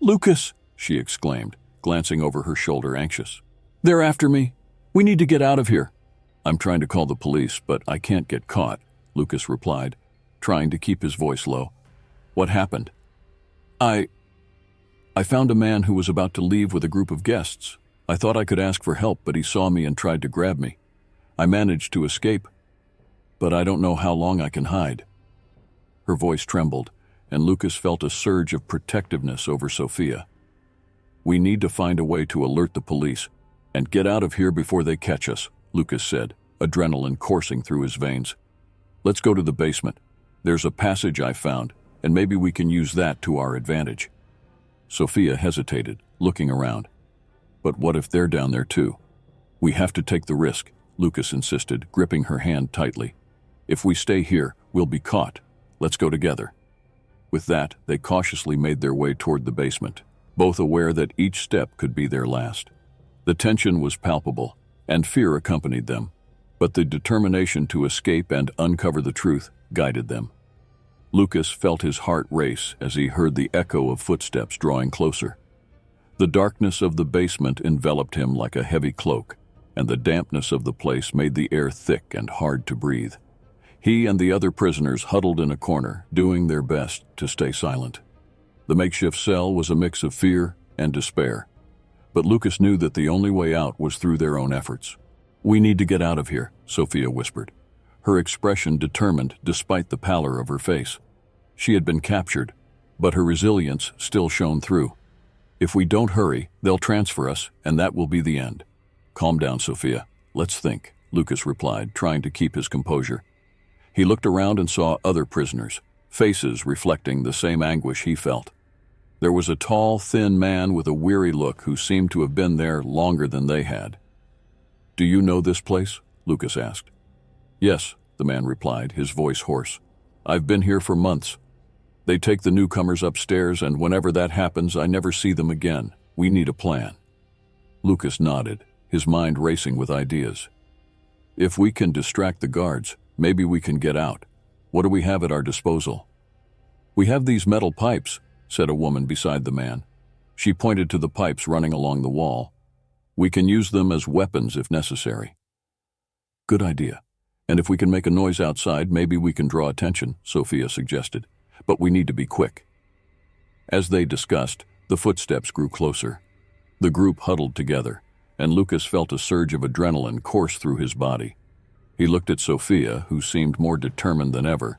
"Lucas," she exclaimed, glancing over her shoulder, anxious. "They're after me. We need to get out of here." "I'm trying to call the police, but I can't get caught," Lucas replied, trying to keep his voice low. "What happened?" I found a man who was about to leave with a group of guests. I thought I could ask for help, but he saw me and tried to grab me. I managed to escape, but I don't know how long I can hide." Her voice trembled, and Lucas felt a surge of protectiveness over Sophia. "We need to find a way to alert the police and get out of here before they catch us," Lucas said, adrenaline coursing through his veins. "Let's go to the basement. There's a passage I found, and maybe we can use that to our advantage." Sophia hesitated, looking around. "But what if they're down there too?" "We have to take the risk," Lucas insisted, gripping her hand tightly. "If we stay here, we'll be caught. Let's go together." With that, they cautiously made their way toward the basement, both aware that each step could be their last. The tension was palpable, and fear accompanied them, but the determination to escape and uncover the truth guided them. Lucas felt his heart race as he heard the echo of footsteps drawing closer. The darkness of the basement enveloped him like a heavy cloak, and the dampness of the place made the air thick and hard to breathe. He and the other prisoners huddled in a corner, doing their best to stay silent. The makeshift cell was a mix of fear and despair, but Lucas knew that the only way out was through their own efforts. "We need to get out of here," Sophia whispered, her expression determined despite the pallor of her face. She had been captured, but her resilience still shone through. "If we don't hurry, they'll transfer us, and that will be the end." "Calm down, Sophia. Let's think," Lucas replied, trying to keep his composure. He looked around and saw other prisoners, faces reflecting the same anguish he felt. There was a tall, thin man with a weary look who seemed to have been there longer than they had. "Do you know this place?" Lucas asked. "Yes," the man replied, his voice hoarse. "I've been here for months. They take the newcomers upstairs, and whenever that happens, I never see them again. We need a plan." Lucas nodded, his mind racing with ideas. "If we can distract the guards, maybe we can get out. What do we have at our disposal?" "We have these metal pipes," said a woman beside the man. She pointed to the pipes running along the wall. "We can use them as weapons if necessary." "Good idea. And if we can make a noise outside, maybe we can draw attention," Sophia suggested. "But we need to be quick." As they discussed, the footsteps grew closer. The group huddled together, and Lucas felt a surge of adrenaline course through his body. He looked at Sophia, who seemed more determined than ever.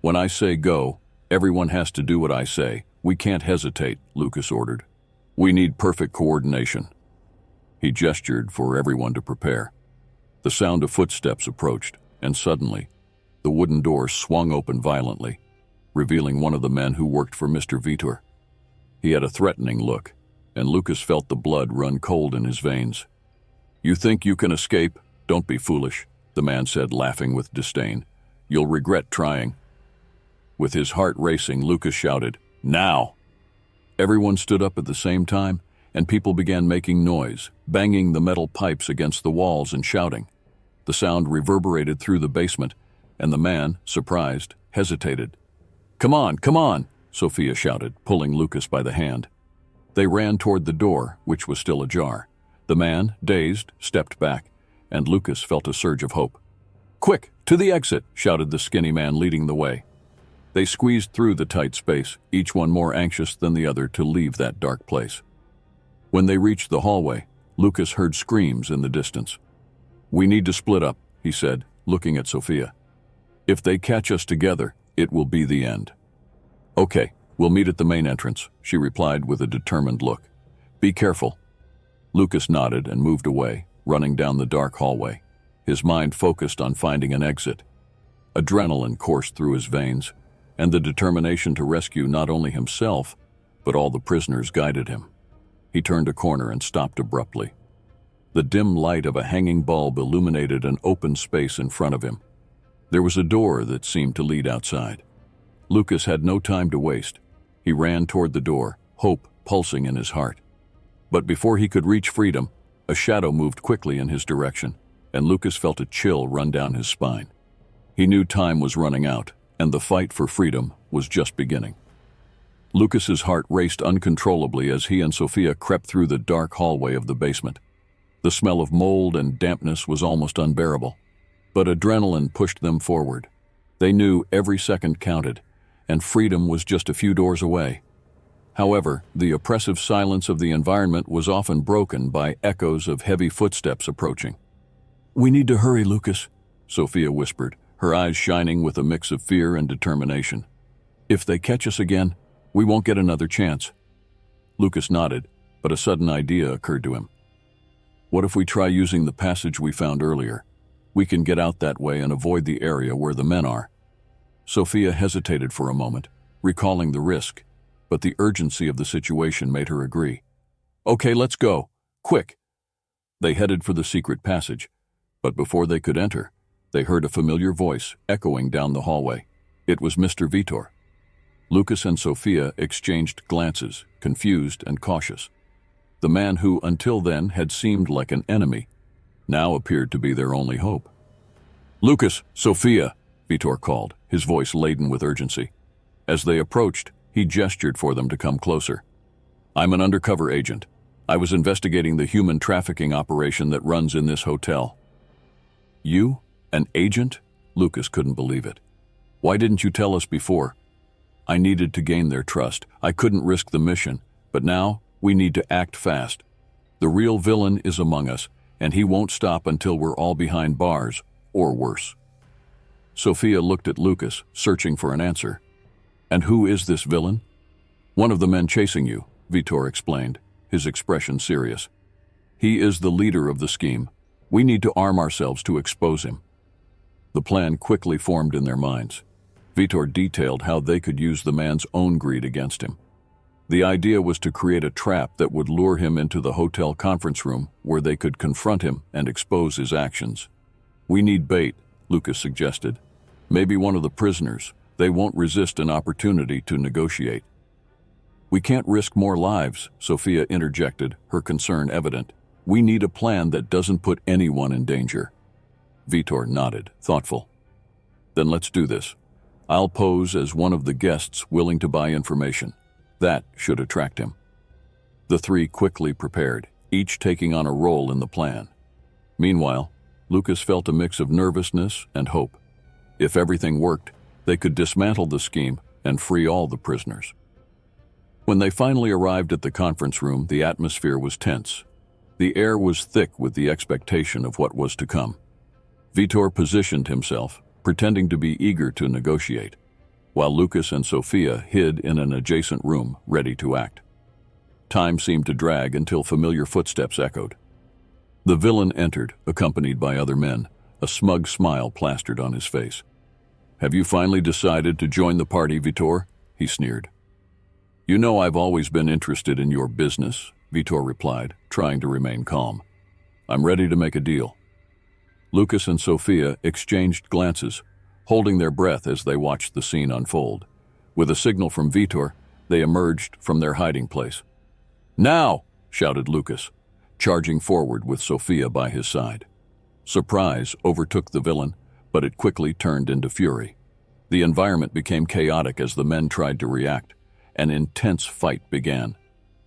"When I say go, everyone has to do what I say. We can't hesitate," Lucas ordered. "We need perfect coordination." He gestured for everyone to prepare. The sound of footsteps approached, and suddenly, the wooden door swung open violently, revealing one of the men who worked for Mr. Vitor. He had a threatening look, and Lucas felt the blood run cold in his veins. "You think you can escape? Don't be foolish," the man said, laughing with disdain. "You'll regret trying." With his heart racing, Lucas shouted, "Now!" Everyone stood up at the same time, and people began making noise, banging the metal pipes against the walls and shouting. The sound reverberated through the basement, and the man, surprised, hesitated. Come on," Sophia shouted, pulling Lucas by the hand. They ran toward the door, which was still ajar. The man, dazed, stepped back, and Lucas felt a surge of hope. "Quick, to the exit," shouted the skinny man leading the way. They squeezed through the tight space, each one more anxious than the other to leave that dark place. When they reached the hallway, Lucas heard screams in the distance. "We need to split up," he said, looking at Sophia. "If they catch us together, it will be the end." "Okay, we'll meet at the main entrance," she replied with a determined look. "Be careful." Lucas nodded and moved away, running down the dark hallway, his mind focused on finding an exit. Adrenaline coursed through his veins, and the determination to rescue not only himself, but all the prisoners guided him. He turned a corner and stopped abruptly. The dim light of a hanging bulb illuminated an open space in front of him. There was a door that seemed to lead outside. Lucas had no time to waste. He ran toward the door, hope pulsing in his heart. But before he could reach freedom, a shadow moved quickly in his direction, and Lucas felt a chill run down his spine. He knew time was running out, and the fight for freedom was just beginning. Lucas's heart raced uncontrollably as he and Sophia crept through the dark hallway of the basement. The smell of mold and dampness was almost unbearable, but adrenaline pushed them forward. They knew every second counted, and freedom was just a few doors away. However, the oppressive silence of the environment was often broken by echoes of heavy footsteps approaching. "We need to hurry, Lucas," Sophia whispered, her eyes shining with a mix of fear and determination. "If they catch us again, we won't get another chance." Lucas nodded, but a sudden idea occurred to him. "What if we try using the passage we found earlier? We can get out that way and avoid the area where the men are." Sophia hesitated for a moment, recalling the risk, but the urgency of the situation made her agree. "Okay, let's go. Quick!" They headed for the secret passage, but before they could enter, they heard a familiar voice echoing down the hallway. It was Mr. Vitor. Lucas and Sophia exchanged glances, confused and cautious. The man who, until then, had seemed like an enemy, now appeared to be their only hope. "Lucas, Sophia," Vitor called, his voice laden with urgency. As they approached, he gestured for them to come closer. "I'm an undercover agent. I was investigating the human trafficking operation that runs in this hotel." "You? An agent?" Lucas couldn't believe it. "Why didn't you tell us before?" "I needed to gain their trust. I couldn't risk the mission, but now we need to act fast. The real villain is among us, and he won't stop until we're all behind bars, or worse." Sophia looked at Lucas, searching for an answer. "And who is this villain?" "One of the men chasing you," Vitor explained, his expression serious. "He is the leader of the scheme. We need to arm ourselves to expose him." The plan quickly formed in their minds. Vitor detailed how they could use the man's own greed against him. The idea was to create a trap that would lure him into the hotel conference room where they could confront him and expose his actions. "We need bait," Lucas suggested. "Maybe one of the prisoners. They won't resist an opportunity to negotiate." "We can't risk more lives," Sophia interjected, her concern evident. "We need a plan that doesn't put anyone in danger." Vitor nodded, thoughtful. "Then let's do this. I'll pose as one of the guests willing to buy information. That should attract him." The three quickly prepared, each taking on a role in the plan. Meanwhile, Lucas felt a mix of nervousness and hope. If everything worked, they could dismantle the scheme and free all the prisoners. When they finally arrived at the conference room, the atmosphere was tense. The air was thick with the expectation of what was to come. Vitor positioned himself, pretending to be eager to negotiate, while Lucas and Sophia hid in an adjacent room, ready to act. Time seemed to drag until familiar footsteps echoed. The villain entered, accompanied by other men, a smug smile plastered on his face. "Have you finally decided to join the party, Vitor?" he sneered. "You know I've always been interested in your business, Vitor replied, trying to remain calm. I'm ready to make a deal. Lucas and Sophia exchanged glances, holding their breath as they watched the scene unfold. With a signal from Vitor, they emerged from their hiding place. Now! Shouted Lucas, charging forward with Sophia by his side. Surprise overtook the villain, but it quickly turned into fury. The environment became chaotic as the men tried to react. An intense fight began.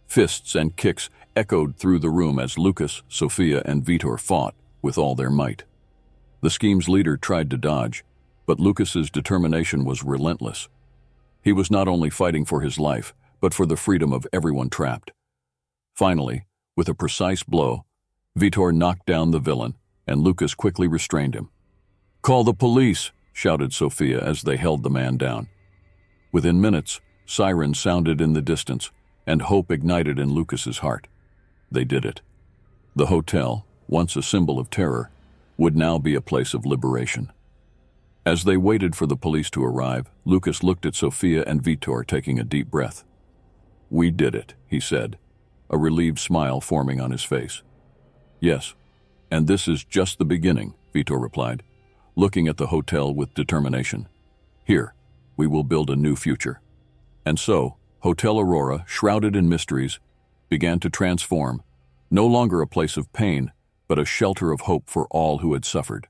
Fists and kicks echoed through the room as Lucas, Sophia, and Vitor fought with all their might. The scheme's leader tried to dodge, but Lucas's determination was relentless. He was not only fighting for his life, but for the freedom of everyone trapped. Finally, with a precise blow, Vitor knocked down the villain, and Lucas quickly restrained him. "Call the police!" shouted Sophia as they held the man down. Within minutes, sirens sounded in the distance, and hope ignited in Lucas's heart. They did it. The hotel, once a symbol of terror, would now be a place of liberation. As they waited for the police to arrive, Lucas looked at Sophia and Vitor, taking a deep breath. "We did it," he said, a relieved smile forming on his face. "Yes, and this is just the beginning," Vitor replied, looking at the hotel with determination. "Here, we will build a new future." And so, Hotel Aurora, shrouded in mysteries, began to transform, no longer a place of pain, but a shelter of hope for all who had suffered.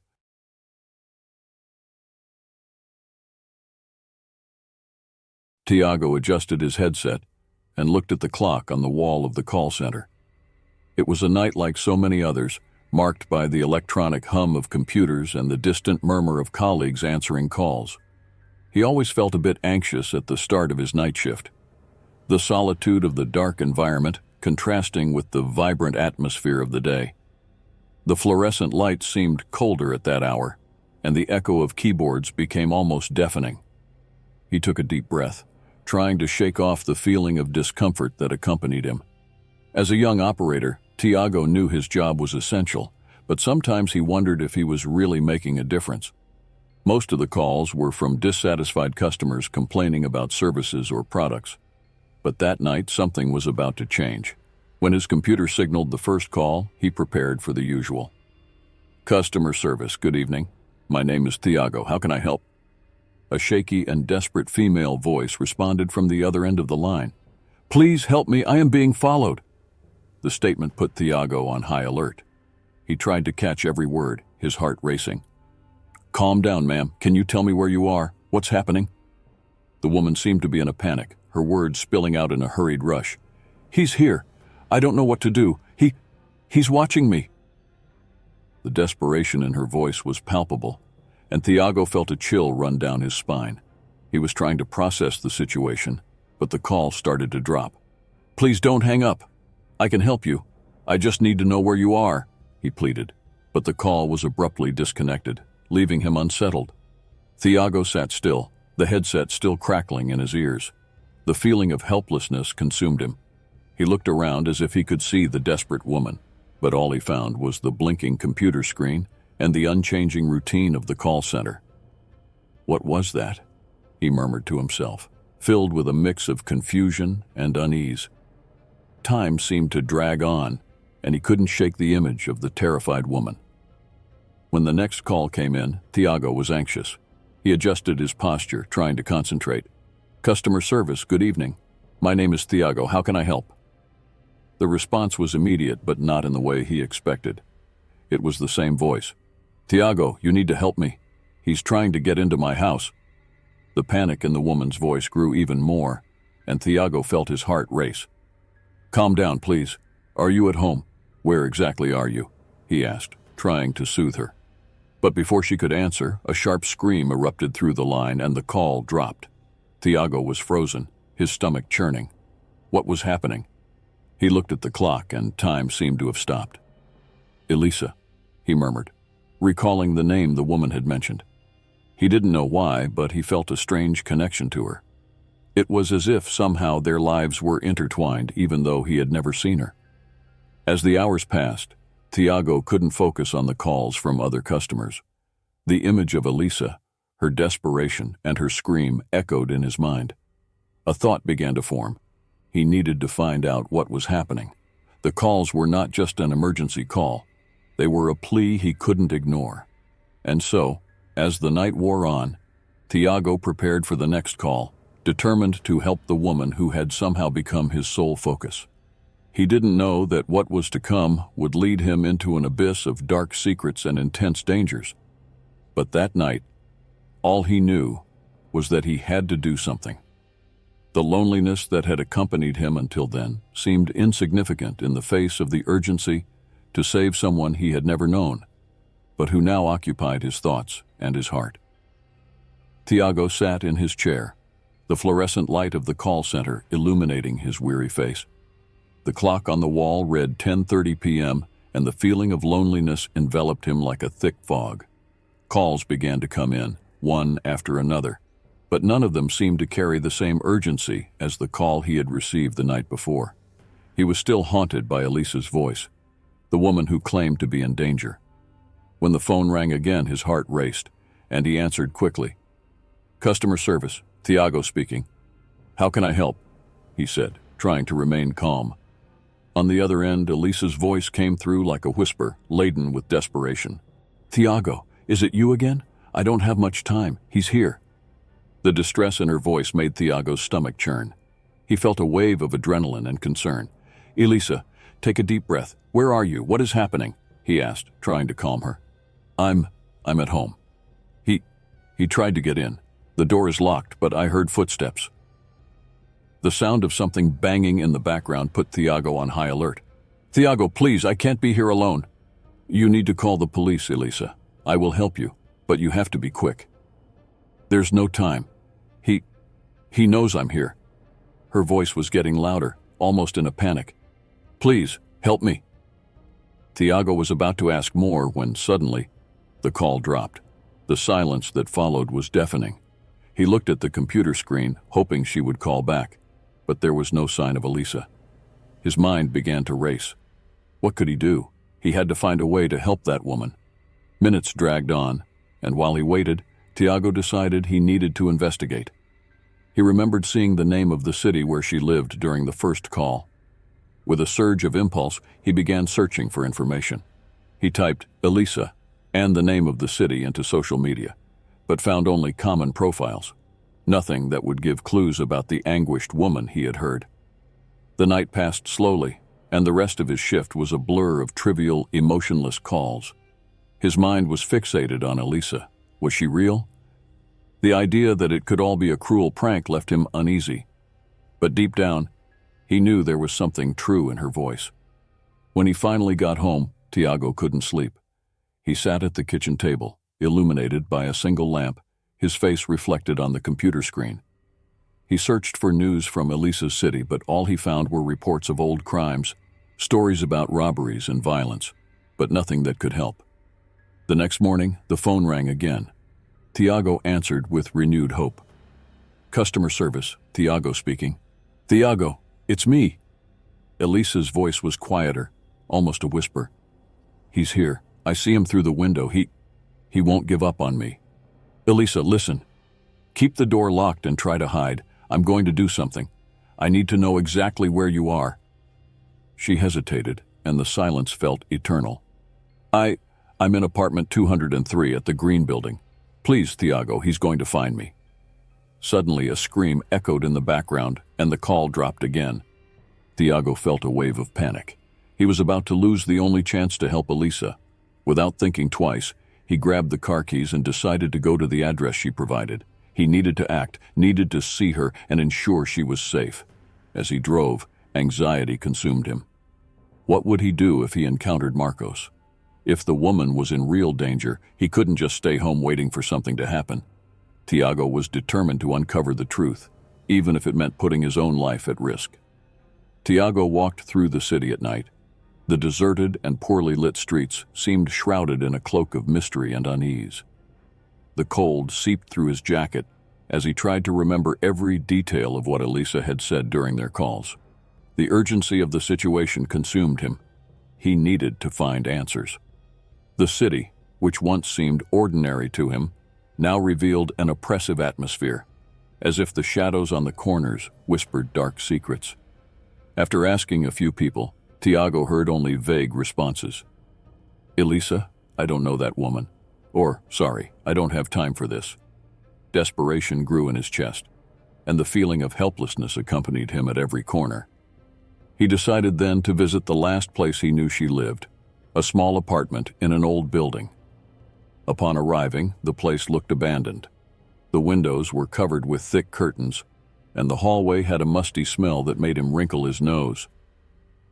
Tiago adjusted his headset and looked at the clock on the wall of the call center. It was a night like so many others, marked by the electronic hum of computers and the distant murmur of colleagues answering calls. He always felt a bit anxious at the start of his night shift. The solitude of the dark environment contrasting with the vibrant atmosphere of the day. The fluorescent light seemed colder at that hour, and the echo of keyboards became almost deafening. He took a deep breath, trying to shake off the feeling of discomfort that accompanied him. As a young operator, Tiago knew his job was essential, but sometimes he wondered if he was really making a difference. Most of the calls were from dissatisfied customers complaining about services or products. But that night, something was about to change. When his computer signaled the first call, he prepared for the usual. "Customer service, good evening. My name is Tiago. How can I help?" A shaky and desperate female voice responded from the other end of the line. "Please help me, I am being followed." The statement put Tiago on high alert. He tried to catch every word, his heart racing. "Calm down, ma'am. Can you tell me where you are? What's happening?" The woman seemed to be in a panic, her words spilling out in a hurried rush. "He's here. I don't know what to do. He's watching me." The desperation in her voice was palpable, and Tiago felt a chill run down his spine. He was trying to process the situation, but the call started to drop. "Please don't hang up. I can help you. I just need to know where you are," he pleaded. But the call was abruptly disconnected, leaving him unsettled. Tiago sat still, the headset still crackling in his ears. The feeling of helplessness consumed him. He looked around as if he could see the desperate woman, but all he found was the blinking computer screen and the unchanging routine of the call center. What was that? He murmured to himself, filled with a mix of confusion and unease. Time seemed to drag on, and he couldn't shake the image of the terrified woman. When the next call came in, Tiago was anxious. He adjusted his posture, trying to concentrate. "Customer service, good evening. My name is Tiago. How can I help?" The response was immediate, but not in the way he expected. It was the same voice. "Tiago, you need to help me. He's trying to get into my house." The panic in the woman's voice grew even more, and Tiago felt his heart race. "Calm down, please. Are you at home? Where exactly are you?" he asked, trying to soothe her. But before she could answer, a sharp scream erupted through the line and the call dropped. Tiago was frozen, his stomach churning. What was happening? He looked at the clock and time seemed to have stopped. "Elisa," he murmured, recalling the name the woman had mentioned. He didn't know why, but he felt a strange connection to her. It was as if somehow their lives were intertwined, even though he had never seen her. As the hours passed, Tiago couldn't focus on the calls from other customers. The image of Elisa, her desperation, and her scream echoed in his mind. A thought began to form. He needed to find out what was happening. The calls were not just an emergency call. They were a plea he couldn't ignore. And so, as the night wore on, Tiago prepared for the next call, determined to help the woman who had somehow become his sole focus. He didn't know that what was to come would lead him into an abyss of dark secrets and intense dangers. But that night, all he knew was that he had to do something. The loneliness that had accompanied him until then seemed insignificant in the face of the urgency to save someone he had never known, but who now occupied his thoughts and his heart. Tiago sat in his chair, the fluorescent light of the call center illuminating his weary face. The clock on the wall read 10:30 p.m., and the feeling of loneliness enveloped him like a thick fog. Calls began to come in, one after another, but none of them seemed to carry the same urgency as the call he had received the night before. He was still haunted by Elisa's voice, the woman who claimed to be in danger. When the phone rang again, his heart raced, and he answered quickly. "Customer service, Tiago speaking. How can I help?" he said, trying to remain calm. On the other end, Elisa's voice came through like a whisper, laden with desperation. "Tiago, is it you again? I don't have much time. He's here." The distress in her voice made Tiago's stomach churn. He felt a wave of adrenaline and concern. "Elisa, take a deep breath. Where are you? What is happening?" he asked, trying to calm her. I'm at home." He tried to get in. "The door is locked, but I heard footsteps." The sound of something banging in the background put Tiago on high alert. "Tiago, please, I can't be here alone." "You need to call the police, Elisa. I will help you, but you have to be quick." "There's no time. He knows I'm here." Her voice was getting louder, almost in a panic. "Please, help me." Tiago was about to ask more when suddenly, the call dropped. The silence that followed was deafening. He looked at the computer screen, hoping she would call back, but there was no sign of Elisa. His mind began to race. What could he do? He had to find a way to help that woman. Minutes dragged on, and while he waited, Tiago decided he needed to investigate. He remembered seeing the name of the city where she lived during the first call. With a surge of impulse, he began searching for information. He typed Elisa and the name of the city into social media, but found only common profiles, nothing that would give clues about the anguished woman he had heard. The night passed slowly, and the rest of his shift was a blur of trivial, emotionless calls. His mind was fixated on Elisa. Was she real? The idea that it could all be a cruel prank left him uneasy. But deep down, he knew there was something true in her voice. When he finally got home, Tiago couldn't sleep. He sat at the kitchen table, illuminated by a single lamp, his face reflected on the computer screen. He searched for news from Elisa's city, but all he found were reports of old crimes, stories about robberies and violence, but nothing that could help. The next morning, the phone rang again. Tiago answered with renewed hope. "Customer service, Tiago speaking." "Tiago, it's me." Elisa's voice was quieter, almost a whisper. "He's here. I see him through the window. He won't give up on me." "Elisa, listen. Keep the door locked and try to hide. I'm going to do something. I need to know exactly where you are." She hesitated, and the silence felt eternal. I'm in apartment 203 at the Green Building. Please, Tiago, he's going to find me." Suddenly, a scream echoed in the background, and the call dropped again. Tiago felt a wave of panic. He was about to lose the only chance to help Elisa. Without thinking twice, he grabbed the car keys and decided to go to the address she provided. He needed to act, needed to see her, and ensure she was safe. As he drove, anxiety consumed him. What would he do if he encountered Marcos? If the woman was in real danger, he couldn't just stay home waiting for something to happen. Tiago was determined to uncover the truth, even if it meant putting his own life at risk. Tiago walked through the city at night. The deserted and poorly lit streets seemed shrouded in a cloak of mystery and unease. The cold seeped through his jacket as he tried to remember every detail of what Elisa had said during their calls. The urgency of the situation consumed him. He needed to find answers. The city, which once seemed ordinary to him, now revealed an oppressive atmosphere, as if the shadows on the corners whispered dark secrets. After asking a few people, Tiago heard only vague responses. Elisa, I don't know that woman. Or, sorry, I don't have time for this. Desperation grew in his chest, and the feeling of helplessness accompanied him at every corner. He decided then to visit the last place he knew she lived, a small apartment in an old building. Upon arriving, the place looked abandoned. The windows were covered with thick curtains, and the hallway had a musty smell that made him wrinkle his nose.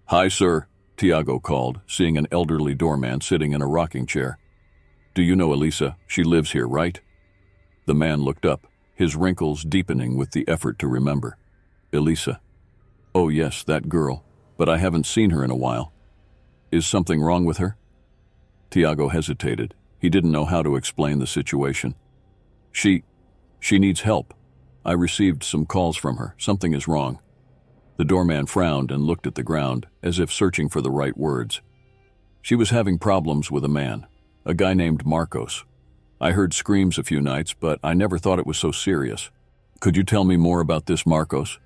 "Hi, sir," Tiago called, seeing an elderly doorman sitting in a rocking chair. "Do you know Elisa? She lives here, right?" The man looked up, his wrinkles deepening with the effort to remember. "Elisa. Oh yes, that girl, but I haven't seen her in a while. Is something wrong with her?" Tiago hesitated. He didn't know how to explain the situation. She needs help. I received some calls from her. Something is wrong." The doorman frowned and looked at the ground, as if searching for the right words. "She was having problems with a man, a guy named Marcos. I heard screams a few nights, but I never thought it was so serious. Could you tell me more about this Marcos?"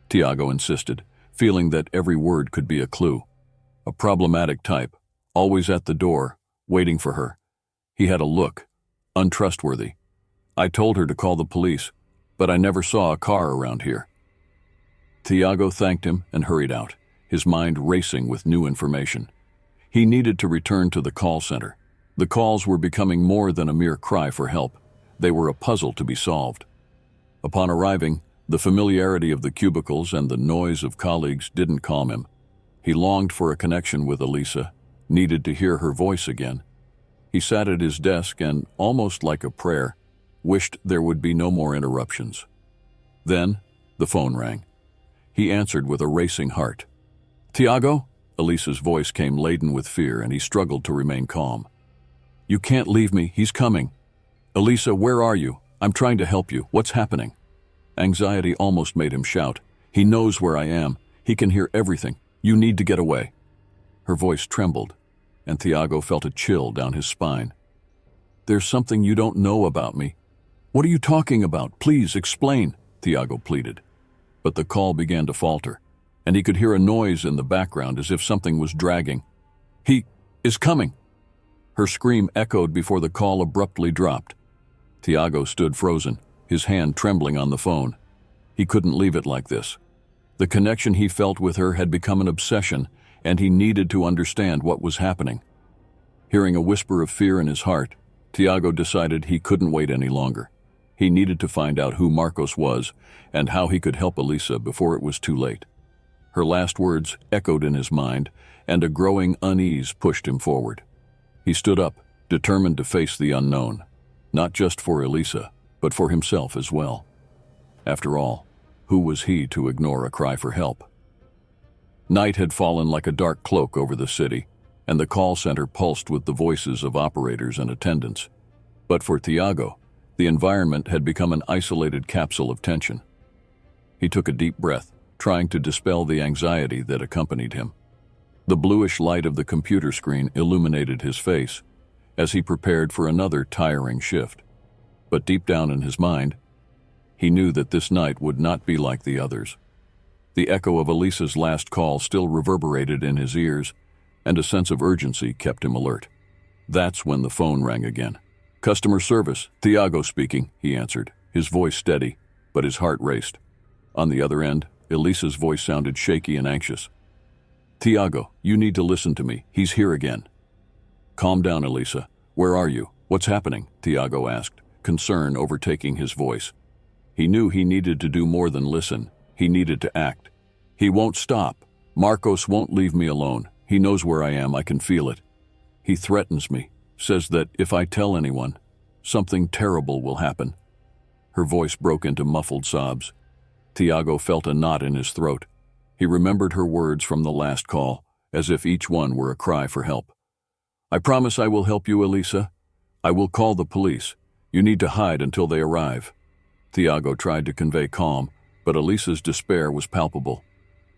Tiago insisted, feeling that every word could be a clue. A problematic type, always at the door, waiting for her. He had a look, untrustworthy. "I told her to call the police, but I never saw a car around here." Tiago thanked him and hurried out, his mind racing with new information. He needed to return to the call center. The calls were becoming more than a mere cry for help. They were a puzzle to be solved. Upon arriving, the familiarity of the cubicles and the noise of colleagues didn't calm him. He longed for a connection with Elisa, needed to hear her voice again. He sat at his desk and, almost like a prayer, wished there would be no more interruptions. Then, the phone rang. He answered with a racing heart. "Tiago?" Elisa's voice came laden with fear, and he struggled to remain calm. "You can't leave me. He's coming." "Elisa, where are you? I'm trying to help you. What's happening?" Anxiety almost made him shout. "He knows where I am. He can hear everything. You need to get away." Her voice trembled, and Tiago felt a chill down his spine. "There's something you don't know about me." "What are you talking about? Please explain," Tiago pleaded. But the call began to falter, and he could hear a noise in the background as if something was dragging. "He is coming." Her scream echoed before the call abruptly dropped. Tiago stood frozen, his hand trembling on the phone. He couldn't leave it like this. The connection he felt with her had become an obsession, and he needed to understand what was happening. Hearing a whisper of fear in his heart, Tiago decided he couldn't wait any longer. He needed to find out who Marcos was and how he could help Elisa before it was too late. Her last words echoed in his mind, and a growing unease pushed him forward. He stood up, determined to face the unknown, not just for Elisa, but for himself as well. After all, who was he to ignore a cry for help? Night had fallen like a dark cloak over the city, and the call center pulsed with the voices of operators and attendants. But for Tiago, the environment had become an isolated capsule of tension. He took a deep breath, trying to dispel the anxiety that accompanied him. The bluish light of the computer screen illuminated his face as he prepared for another tiring shift. But deep down in his mind, he knew that this night would not be like the others. The echo of Elisa's last call still reverberated in his ears, and a sense of urgency kept him alert. That's when the phone rang again. "Customer service, Tiago speaking," he answered, his voice steady, but his heart raced. On the other end, Elisa's voice sounded shaky and anxious. "Tiago, you need to listen to me. He's here again." "Calm down, Elisa. Where are you? What's happening?" Tiago asked, concern overtaking his voice. He knew he needed to do more than listen. He needed to act. "He won't stop. Marcos won't leave me alone. He knows where I am. I can feel it. He threatens me, says that if I tell anyone, something terrible will happen." Her voice broke into muffled sobs. Tiago felt a knot in his throat. He remembered her words from the last call, as if each one were a cry for help. "I promise I will help you, Elisa. I will call the police. You need to hide until they arrive." Tiago tried to convey calm, but Elisa's despair was palpable.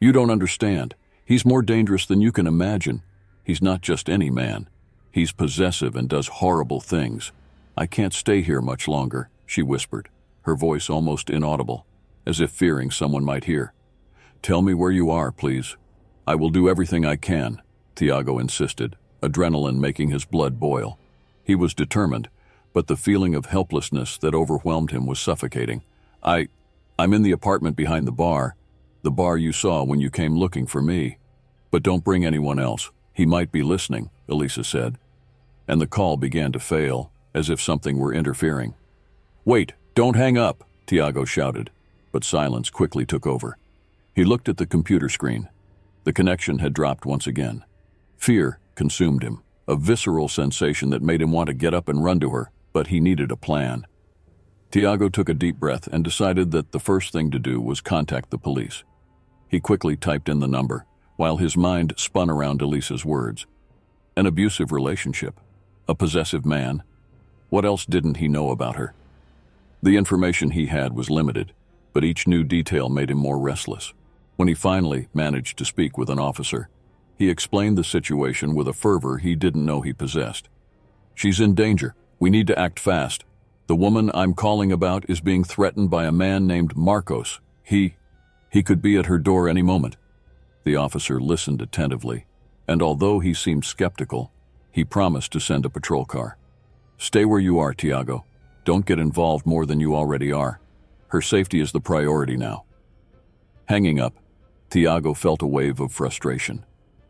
"You don't understand. He's more dangerous than you can imagine. He's not just any man. He's possessive and does horrible things. I can't stay here much longer," she whispered, her voice almost inaudible, as if fearing someone might hear. "Tell me where you are, please." I will do everything I can, Tiago insisted, adrenaline making his blood boil. He was determined, but the feeling of helplessness that overwhelmed him was suffocating. I'm in the apartment behind the bar you saw when you came looking for me. But don't bring anyone else. He might be listening, Elisa said. And the call began to fail, as if something were interfering. Wait, don't hang up, Tiago shouted, but silence quickly took over. He looked at the computer screen. The connection had dropped once again. Fear consumed him, a visceral sensation that made him want to get up and run to her, but he needed a plan. Tiago took a deep breath and decided that the first thing to do was contact the police. He quickly typed in the number, while his mind spun around Elisa's words. An abusive relationship, a possessive man. What else didn't he know about her? The information he had was limited, but each new detail made him more restless. When he finally managed to speak with an officer, he explained the situation with a fervor he didn't know he possessed. She's in danger. We need to act fast. The woman I'm calling about is being threatened by a man named Marcos. He could be at her door any moment. The officer listened attentively, and although he seemed skeptical, he promised to send a patrol car. Stay where you are, Tiago. Don't get involved more than you already are. Her safety is the priority now. Hanging up, Tiago felt a wave of frustration.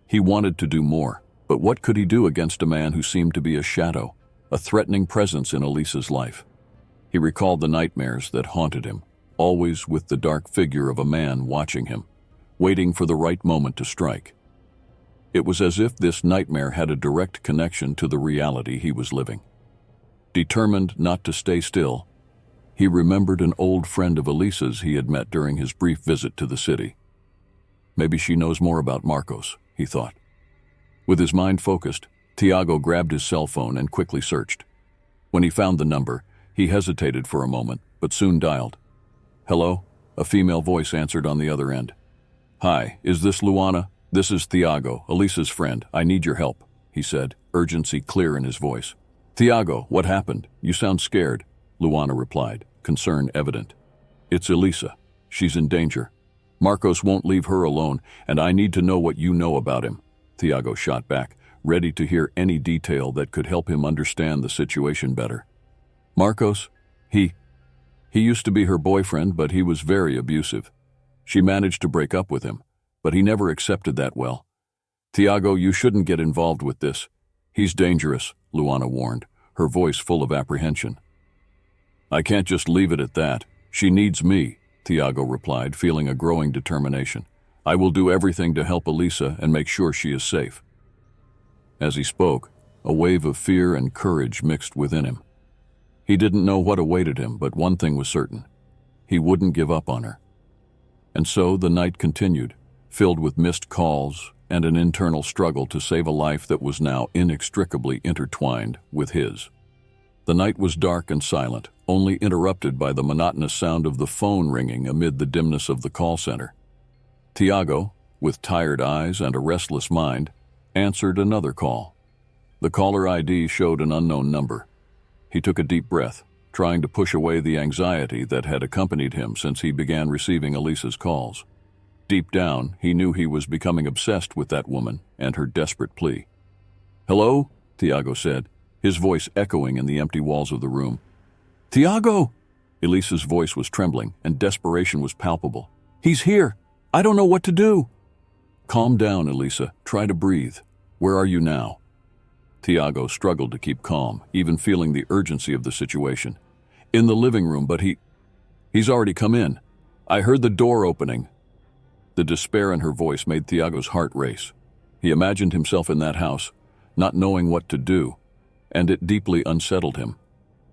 He wanted to do more, but what could he do against a man who seemed to be a shadow, a threatening presence in Elisa's life? He recalled the nightmares that haunted him, always with the dark figure of a man watching him, waiting for the right moment to strike. It was as if this nightmare had a direct connection to the reality he was living. Determined not to stay still, he remembered an old friend of Elisa's he had met during his brief visit to the city. Maybe she knows more about Marcos, he thought. With his mind focused, Tiago grabbed his cell phone and quickly searched. When he found the number, he hesitated for a moment, but soon dialed. Hello? A female voice answered on the other end. Hi, is this Luana? This is Tiago, Elisa's friend. I need your help, he said, urgency clear in his voice. Tiago, what happened? You sound scared, Luana replied, concern evident. It's Elisa. She's in danger. Marcos won't leave her alone, and I need to know what you know about him, Tiago shot back, ready to hear any detail that could help him understand the situation better. Marcos? He used to be her boyfriend, but he was very abusive. She managed to break up with him, but he never accepted that well. Tiago, you shouldn't get involved with this. He's dangerous, Luana warned, her voice full of apprehension. I can't just leave it at that. She needs me, Tiago replied, feeling a growing determination. I will do everything to help Elisa and make sure she is safe. As he spoke, a wave of fear and courage mixed within him. He didn't know what awaited him, but one thing was certain. He wouldn't give up on her. And so the night continued, filled with missed calls and an internal struggle to save a life that was now inextricably intertwined with his. The night was dark and silent, only interrupted by the monotonous sound of the phone ringing amid the dimness of the call center. Tiago, with tired eyes and a restless mind, answered another call. The caller ID showed an unknown number. He took a deep breath, trying to push away the anxiety that had accompanied him since he began receiving Elisa's calls. Deep down, he knew he was becoming obsessed with that woman and her desperate plea. Hello? Tiago said, his voice echoing in the empty walls of the room. Tiago! Elisa's voice was trembling, and desperation was palpable. He's here! I don't know what to do! Calm down, Elisa. Try to breathe. Where are you now? Tiago struggled to keep calm, even feeling the urgency of the situation. In the living room, but he's already come in. I heard the door opening. The despair in her voice made Tiago's heart race. He imagined himself in that house, not knowing what to do, and it deeply unsettled him.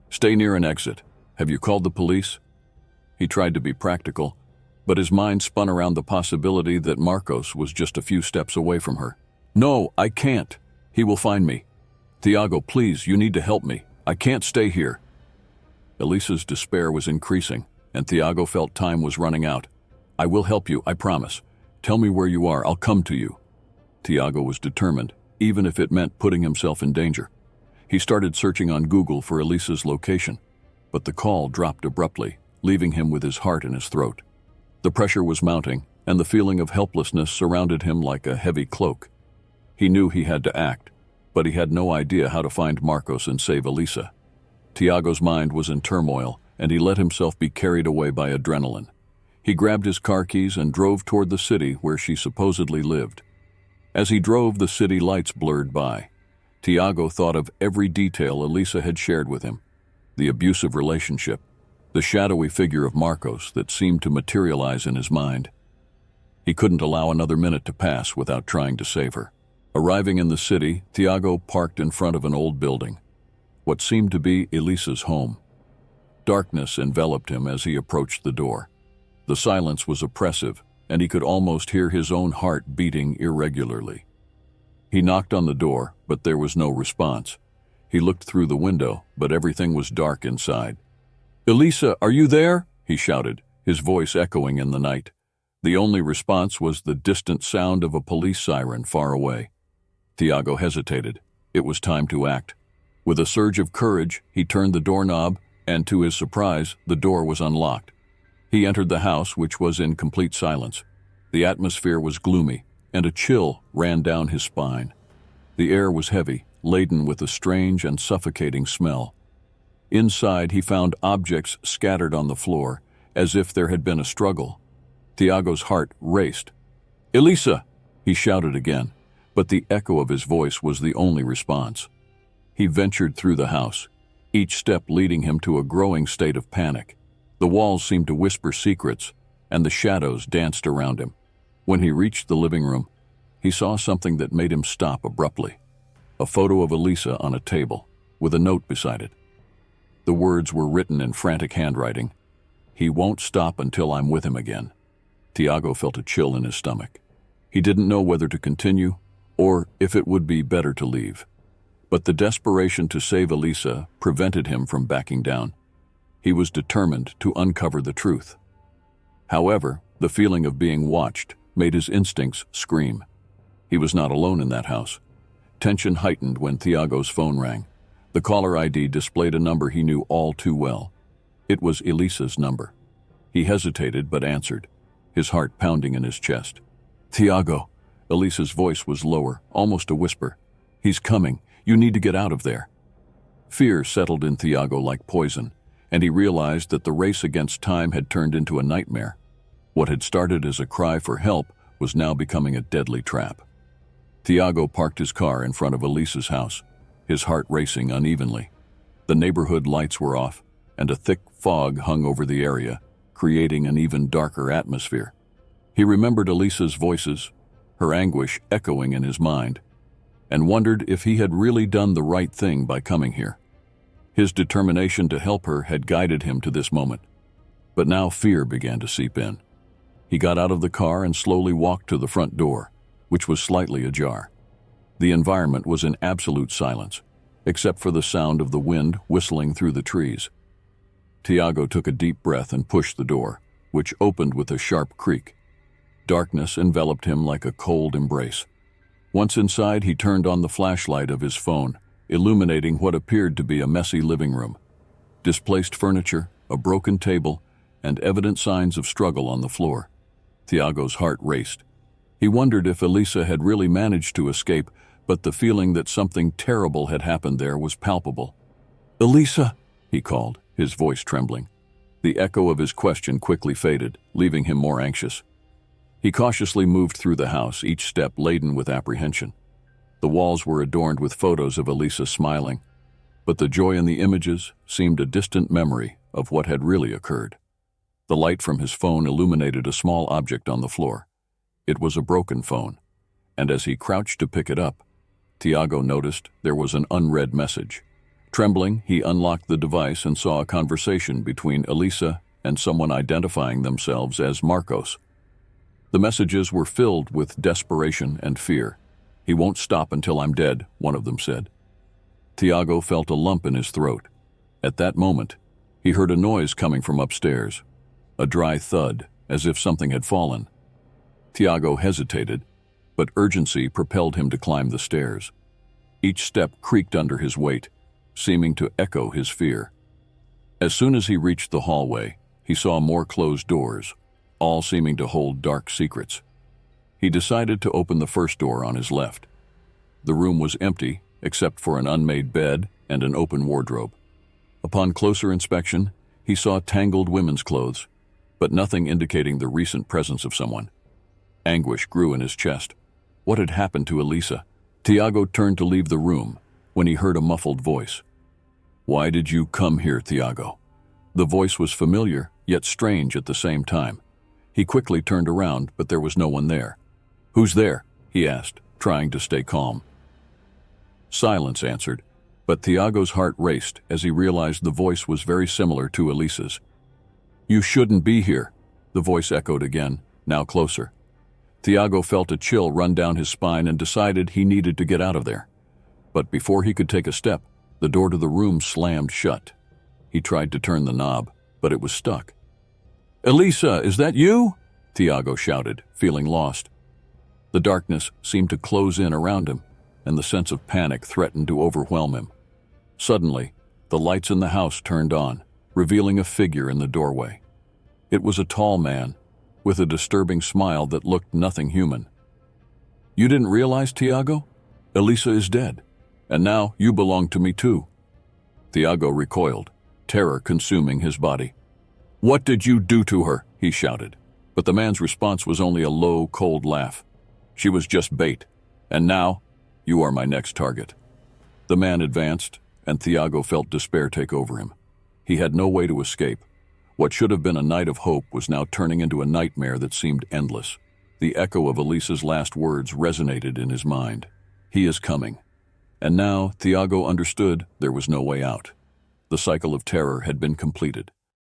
Stay near an exit. Have you called the police? He tried to be practical, but his mind spun around the possibility that Marcos was just a few steps away from her. No, I can't. He will find me. Tiago, please, you need to help me. I can't stay here. Elisa's despair was increasing, and Tiago felt time was running out. I will help you, I promise. Tell me where you are, I'll come to you. Tiago was determined, even if it meant putting himself in danger. He started searching on Google for Elisa's location, but the call dropped abruptly, leaving him with his heart in his throat. The pressure was mounting, and the feeling of helplessness surrounded him like a heavy cloak. He knew he had to act, but he had no idea how to find Marcos and save Elisa. Tiago's mind was in turmoil, and he let himself be carried away by adrenaline. He grabbed his car keys and drove toward the city where she supposedly lived. As he drove, the city lights blurred by. Tiago thought of every detail Elisa had shared with him: the abusive relationship, the shadowy figure of Marcos that seemed to materialize in his mind. He couldn't allow another minute to pass without trying to save her. Arriving in the city, Tiago parked in front of an old building, what seemed to be Elisa's home. Darkness enveloped him as he approached the door. The silence was oppressive, and he could almost hear his own heart beating irregularly. He knocked on the door, but there was no response. He looked through the window, but everything was dark inside. "Elisa, are you there?" he shouted, his voice echoing in the night. The only response was the distant sound of a police siren far away. Tiago hesitated. It was time to act. With a surge of courage, he turned the doorknob, and to his surprise, the door was unlocked. He entered the house, which was in complete silence. The atmosphere was gloomy, and a chill ran down his spine. The air was heavy, laden with a strange and suffocating smell. Inside, he found objects scattered on the floor, as if there had been a struggle. Tiago's heart raced. "Elisa!" he shouted again, but the echo of his voice was the only response. He ventured through the house, each step leading him to a growing state of panic. The walls seemed to whisper secrets, and the shadows danced around him. When he reached the living room, he saw something that made him stop abruptly. A photo of Elisa on a table, with a note beside it. The words were written in frantic handwriting. "He won't stop until I'm with him again." Tiago felt a chill in his stomach. He didn't know whether to continue, or if it would be better to leave. But the desperation to save Elisa prevented him from backing down. He was determined to uncover the truth. However, the feeling of being watched made his instincts scream. He was not alone in that house. Tension heightened when Tiago's phone rang. The caller ID displayed a number he knew all too well. It was Elisa's number. He hesitated but answered, his heart pounding in his chest. "Tiago," Elisa's voice was lower, almost a whisper. "He's coming. You need to get out of there." Fear settled in Tiago like poison, and he realized that the race against time had turned into a nightmare. What had started as a cry for help was now becoming a deadly trap. Tiago parked his car in front of Elisa's house, his heart racing unevenly. The neighborhood lights were off, and a thick fog hung over the area, creating an even darker atmosphere. He remembered Elisa's voices, her anguish echoing in his mind, and wondered if he had really done the right thing by coming here. His determination to help her had guided him to this moment, but now fear began to seep in. He got out of the car and slowly walked to the front door, which was slightly ajar. The environment was in absolute silence, except for the sound of the wind whistling through the trees. Tiago took a deep breath and pushed the door, which opened with a sharp creak. Darkness enveloped him like a cold embrace. Once inside, he turned on the flashlight of his phone, illuminating what appeared to be a messy living room. Displaced furniture, a broken table, and evident signs of struggle on the floor. Tiago's heart raced. He wondered if Elisa had really managed to escape, but the feeling that something terrible had happened there was palpable. "Elisa!" he called, his voice trembling. The echo of his question quickly faded, leaving him more anxious. He cautiously moved through the house, each step laden with apprehension. The walls were adorned with photos of Elisa smiling, but the joy in the images seemed a distant memory of what had really occurred. The light from his phone illuminated a small object on the floor. It was a broken phone, and as he crouched to pick it up, Tiago noticed there was an unread message. Trembling, he unlocked the device and saw a conversation between Elisa and someone identifying themselves as Marcos. The messages were filled with desperation and fear. "He won't stop until I'm dead," one of them said. Tiago felt a lump in his throat. At that moment, he heard a noise coming from upstairs, a dry thud, as if something had fallen. Tiago hesitated, but urgency propelled him to climb the stairs. Each step creaked under his weight, seeming to echo his fear. As soon as he reached the hallway, he saw more closed doors. all seeming to hold dark secrets. He decided to open the first door on his left. The room was empty, except for an unmade bed and an open wardrobe. Upon closer inspection, he saw tangled women's clothes, but nothing indicating the recent presence of someone. Anguish grew in his chest. What had happened to Elisa? Tiago turned to leave the room when he heard a muffled voice. "Why did you come here, Tiago?" The voice was familiar, yet strange at the same time. He quickly turned around, but there was no one there. "Who's there?" he asked, trying to stay calm. Silence answered, but Tiago's heart raced as he realized the voice was very similar to Elisa's. "You shouldn't be here," the voice echoed again, now closer. Tiago felt a chill run down his spine and decided he needed to get out of there. But before he could take a step, the door to the room slammed shut. He tried to turn the knob, but it was stuck. "Elisa, is that you?" Tiago shouted, feeling lost. The darkness seemed to close in around him, and the sense of panic threatened to overwhelm him. Suddenly, the lights in the house turned on, revealing a figure in the doorway. It was a tall man, with a disturbing smile that looked nothing human. "You didn't realize, Tiago? Elisa is dead, and now you belong to me too." Tiago recoiled, terror consuming his body. "What did you do to her?" he shouted, but the man's response was only a low, cold laugh. "She was just bait, and now you are my next target." The man advanced, and Tiago felt despair take over him. He had no way to escape. What should have been a night of hope was now turning into a nightmare that seemed endless. The echo of Elisa's last words resonated in his mind. "He is coming." And now Tiago understood there was no way out. The cycle of terror had been completed.